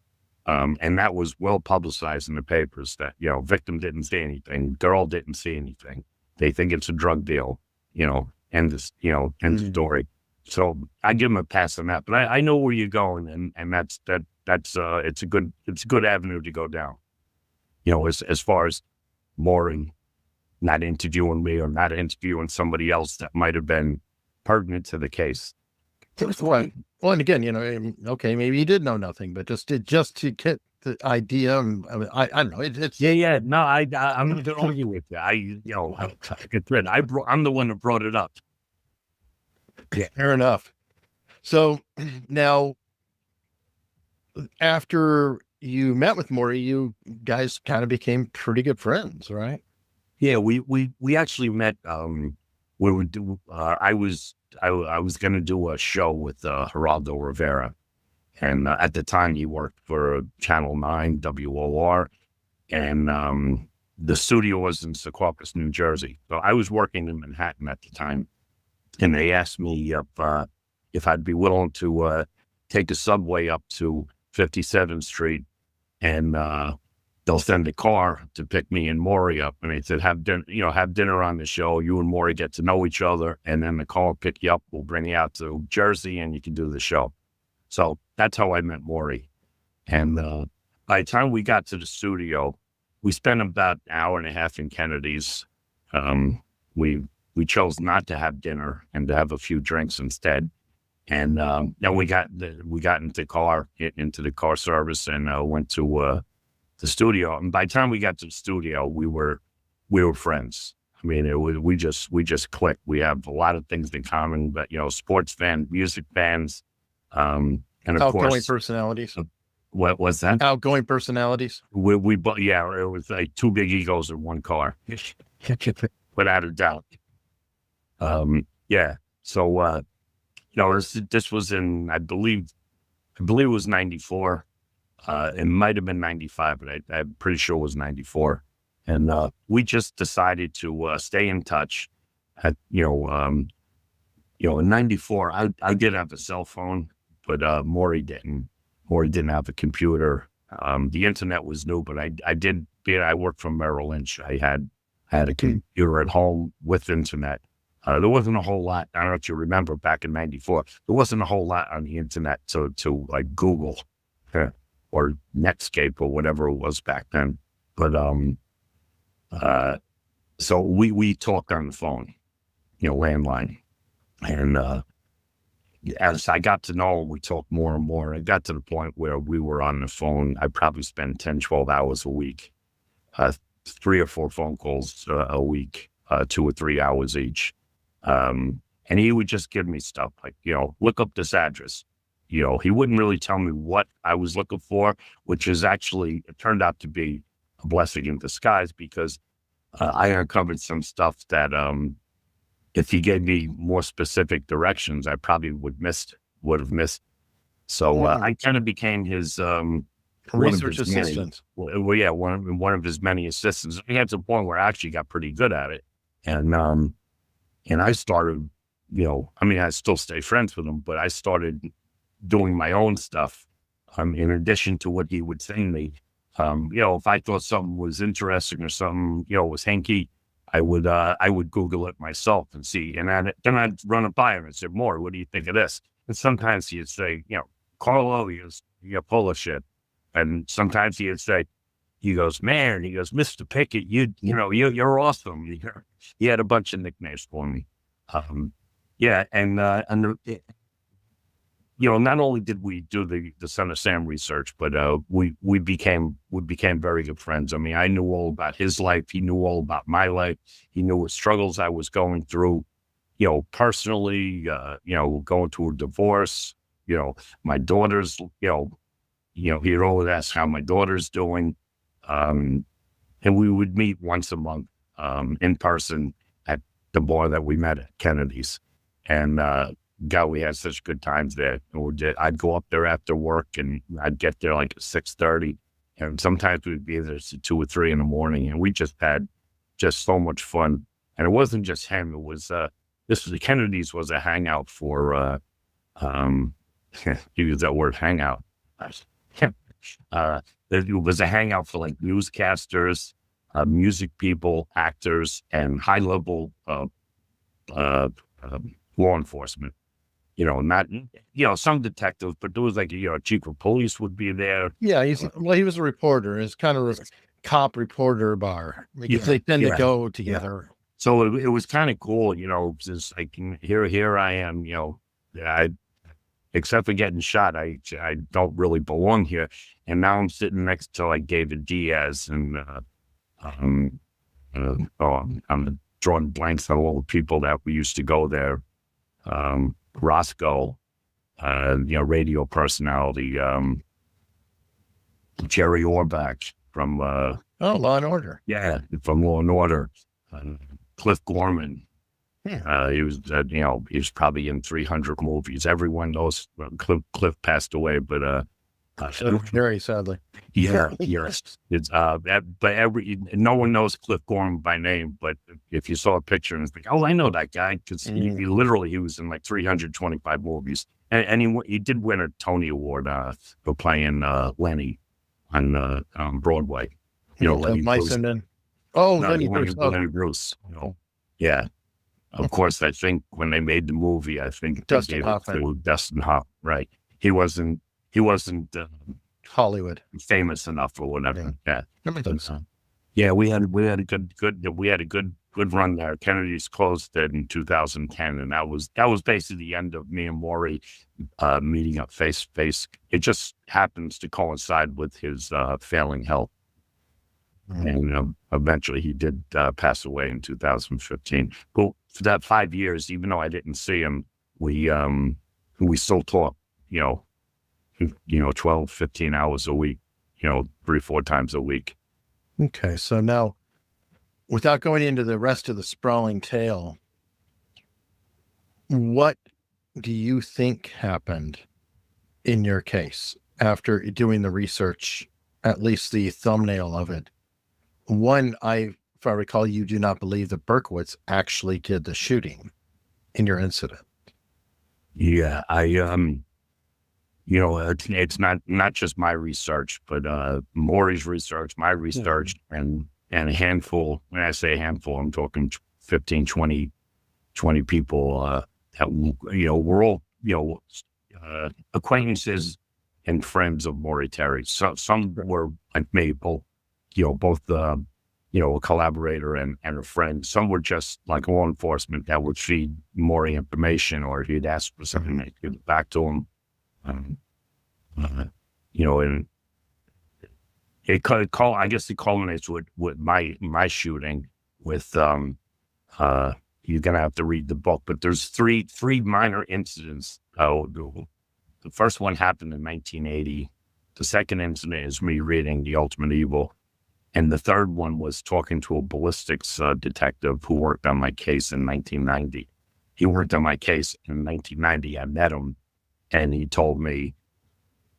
And that was well publicized in the papers that, victim didn't see anything. Girl didn't see anything. They think it's a drug deal, end the story. So I give him a pass on that, but I know where you're going, and that's it's a good avenue to go down. As far as Maury not interviewing me or not interviewing somebody else that might have been pertinent to the case. Well, and again, okay, maybe he did know nothing, but just to get the idea. I don't know. It's Yeah. No, I'm not going to argue with you. I'm the one that brought it up. Yeah, fair enough. So now, after you met with Maury, you guys kind of became pretty good friends, right? Yeah, we actually met. We were I was going to do a show with Geraldo Rivera, and at the time he worked for Channel 9 WOR, and the studio was in Secaucus, New Jersey. So I was working in Manhattan at the time, and they asked me if I'd be willing to take a subway up to 57th Street, and they'll send a car to pick me and Maury up. And they said, have dinner on the show. You and Maury get to know each other, and then the car will pick you up. We'll bring you out to Jersey, and you can do the show. So that's how I met Maury. And by the time we got to the studio, we spent about an hour and a half in Kennedy's. We chose not to have dinner and to have a few drinks instead. And then we got into the car service, and went to the studio. And by the time we got to the studio, we were friends. I mean, we just clicked. We have a lot of things in common, but sports fans, music fans, and of outgoing course, personalities. What was that? Outgoing personalities. We it was like two big egos in one car, without a doubt. Yeah. So this was in, I believe it was 94. It might have been 95, but I'm pretty sure it was 94. And we just decided to stay in touch. In 94, I did have a cell phone, but Maury didn't. Maury didn't have a computer. The internet was new, but I worked from Merrill Lynch. I had a computer at home with internet. There wasn't a whole lot. I don't know if you remember back in 94, there wasn't a whole lot on the internet to like Google or Netscape or whatever it was back then. But so we talked on the phone, landline. And as I got to know him, we talked more and more. It got to the point where we were on the phone. I probably spent 10, 12 hours a week, 3 or 4 phone calls a week, 2 or 3 hours each. And he would just give me stuff like, look up this address. He wouldn't really tell me what I was looking for, which is actually, it turned out to be a blessing in disguise, because I uncovered some stuff that if he gave me more specific directions, I probably would have missed. So I kind of became his research assistant. Well, yeah, one of his many assistants. We got to the point where I actually got pretty good at it, and I started, I still stay friends with him, but I started doing my own stuff. In addition to what he would send me, if I thought something was interesting or something, was hanky, I would Google it myself and see, and then I'd run it by him and say, "Maury, what do you think of this?" And sometimes he'd say, "Carlo, you're full of shit," and sometimes he'd say, he goes, "Mr. Pickett, you're awesome." He had a bunch of nicknames for me. Not only did we do the Son of Sam research, but we became very good friends. I mean, I knew all about his life. He knew all about my life. He knew what struggles I was going through, personally, going through a divorce, my daughter's, he'd always ask how my daughter's doing. And we would meet once a month in person at the bar that we met at Kennedy's. And God, we had such good times there. I'd go up there after work, and I'd get there like at 6:30, and sometimes we'd be there to 2 or 3 in the morning, and we just had so much fun. And it wasn't just him; it was the Kennedy's was a hangout for use that word, hangout. It was a hangout for like newscasters, music people, actors, and high level law enforcement. not, some detectives, but there was like, chief of police would be there. Yeah, he was a reporter. It's kind of a cop reporter bar because they tend to go together. So it was kind of cool, just like here I am, except for getting shot, I don't really belong here. And now I'm sitting next to like David Diaz and I'm drawing blanks on all the people that we used to go there. Roscoe, radio personality, Jerry Orbach from Law and Order. Yeah, from Law and Order. Cliff Gorman. He was probably in 300 movies. Everyone knows Cliff passed away, but very sadly. Yeah, yes. It's but no one knows Cliff Gorman by name, but if you saw a picture and it's like, oh, I know that guy, because he was in like 325 movies, and he did win a Tony Award for playing Lenny on Broadway. Lenny Bruce. Lenny Bruce. Yeah. Of course, I think when they made the movie, I think Dustin Hoffman. Dustin Hoffman, right? He wasn't Hollywood famous enough or whatever. Yeah. That makes sense. Yeah, we had a good run there. Kennedy's closed in 2010, and that was basically the end of me and Maury meeting up face to face. It just happens to coincide with his failing health. And eventually he did pass away in 2015. But for that 5 years, even though I didn't see him, we still talk, 12, 15 hours a week, 3-4 times a week. Okay. So now, without going into the rest of the sprawling tale, what do you think happened in your case after doing the research, at least the thumbnail of it? One, if I recall, you do not believe that Berkowitz actually did the shooting in your incident. Yeah, it's not just my research, but Maury's research, my research, and a handful. When I say a handful, I'm talking 15, 20 people that, we're all, acquaintances and friends of Maury Terry. So some were like me, both a collaborator and a friend. Some were just like law enforcement that would feed Maury information, or he'd ask for something, they'd give it back to him. And I guess it culminates with my shooting with, you're going to have to read the book, but there's three minor incidents. The first one happened in 1980. The second incident is me reading The Ultimate Evil. And the third one was talking to a ballistics detective who worked on my case in 1990. He worked on my case in 1990. I met him, and he told me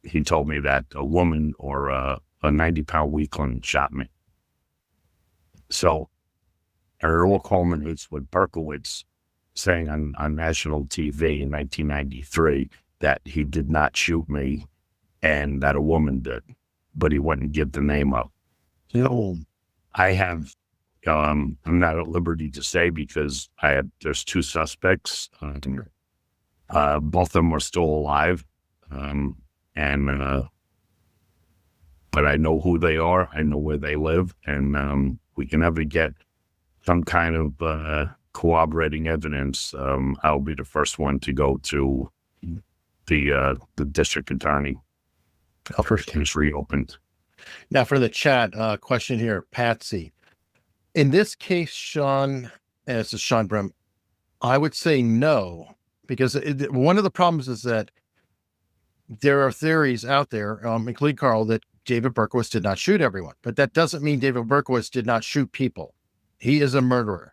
that a woman or a 90-pound weakling shot me. So it all culminates with Berkowitz saying on national TV in 1993 that he did not shoot me and that a woman did, but he wouldn't give the name up. I have, I'm not at liberty to say because there's two suspects. Both of them are still alive. But I know who they are. I know where they live. And we can never get some kind of corroborating evidence. I'll be the first one to go to the district attorney. First case reopened. Now for the chat, question here, Patsy. In this case, Sean, this is Sean Brim, I would say no, because one of the problems is that there are theories out there, including Carl, that David Berkowitz did not shoot everyone, but that doesn't mean David Berkowitz did not shoot people. He is a murderer.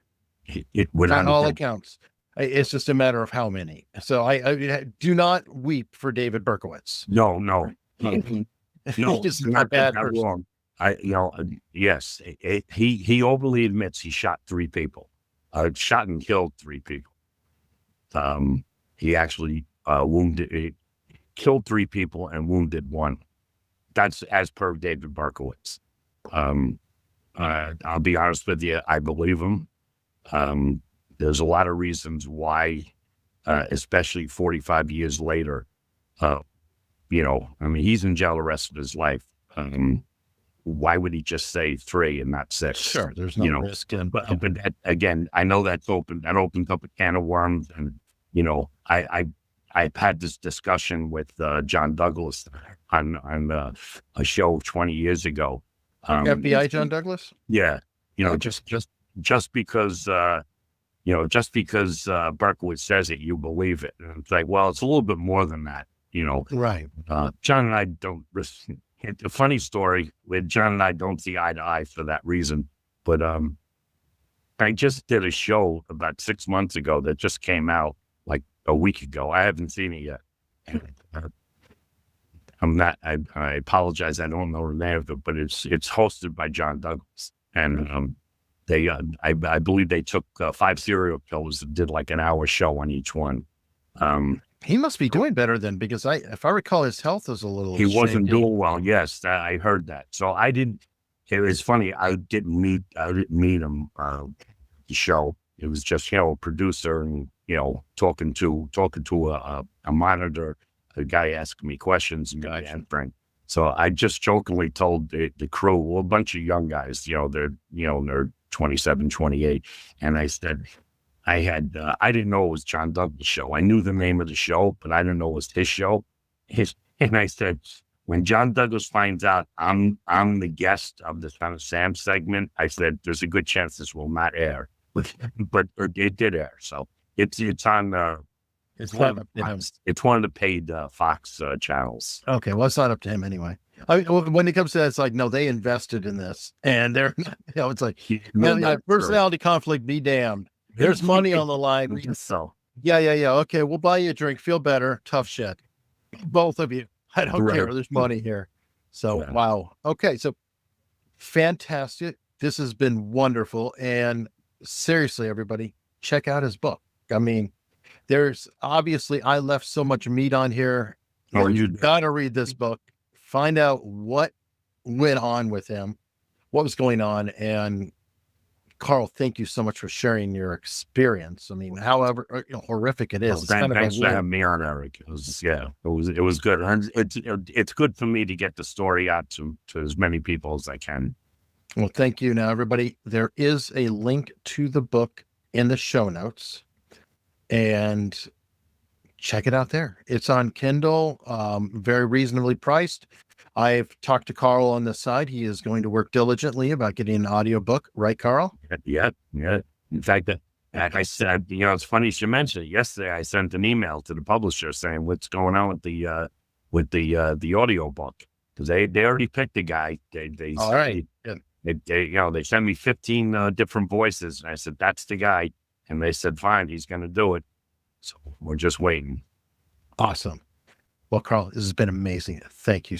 On all accounts. It's just a matter of how many. So I do not weep for David Berkowitz. No. He's just a bad person. Wrong. Yes, he openly admits he shot 3 people, shot and killed 3 people. He actually killed 3 people and wounded 1. That's as per David Berkowitz. I'll be honest with you, I believe him. There's a lot of reasons why especially 45 years later. You know, I mean, he's in jail the rest of his life. Why would he just say 3 and not 6? Sure, there's no risk. But that, again, I know that opens up a can of worms. And, you know, I've had this discussion with John Douglas on a show 20 years ago. FBI John Douglas? Yeah. You know, just because, Berkowitz says it, you believe it. And it's like, well, it's a little bit more than that, you know. Right. John and I don't, a funny story with John and I don't see eye to eye for that reason. But I just did a show about 6 months ago that just came out like a week ago. I haven't seen it yet. I apologize. I don't know the name of it, but it's hosted by John Douglas. And they, I believe they took 5 serial killers and did like an hour show on each one. He must be doing better then, because if I recall, his health is a little. He wasn't doing well. Yes, I heard that. So I didn't. It was funny. I didn't meet him. The show. It was just a producer and talking to a monitor. A guy asking me questions and guy answering. So I just jokingly told the crew, well, a bunch of young guys, they're 27, 28, and I said. I didn't know it was John Douglas' show. I knew the name of the show, but I didn't know it was his show. And I said, when John Douglas finds out I'm the guest of the Son of Sam segment, I said, there's a good chance this will not air, but it did air. So it's on. It's one of the paid Fox channels. Okay, well, it's not up to him anyway. I mean, when it comes to that, it's like, no, they invested in this, and they're, it's like, personality conflict, be damned. There's money on the line. So yeah. Okay, we'll buy you a drink. Feel better. Tough shit. Both of you. I don't care. There's money here. So wow. Okay, so fantastic. This has been wonderful. And seriously, everybody, check out his book. I mean, there's obviously I left so much meat on here. Oh, you gotta read this book. Find out what went on with him, what was going on, and Carl, thank you so much for sharing your experience. I mean, however horrific it is, thanks for having me on, Eric. It was good. And it's good for me to get the story out to as many people as I can. Well, thank you. Now, everybody, there is a link to the book in the show notes, and check it out there. It's on Kindle, very reasonably priced. I've talked to Carl on the side. He is going to work diligently about getting an audiobook. Right, Carl? Yeah. In fact, like I said, it's funny you should mention it. Yesterday, I sent an email to the publisher saying what's going on with the audio book, because they already picked a guy. They all right. Good. They sent me 15 different voices, and I said that's the guy, and they said fine, he's going to do it. So we're just waiting. Awesome. Well, Carl, this has been amazing. Thank you.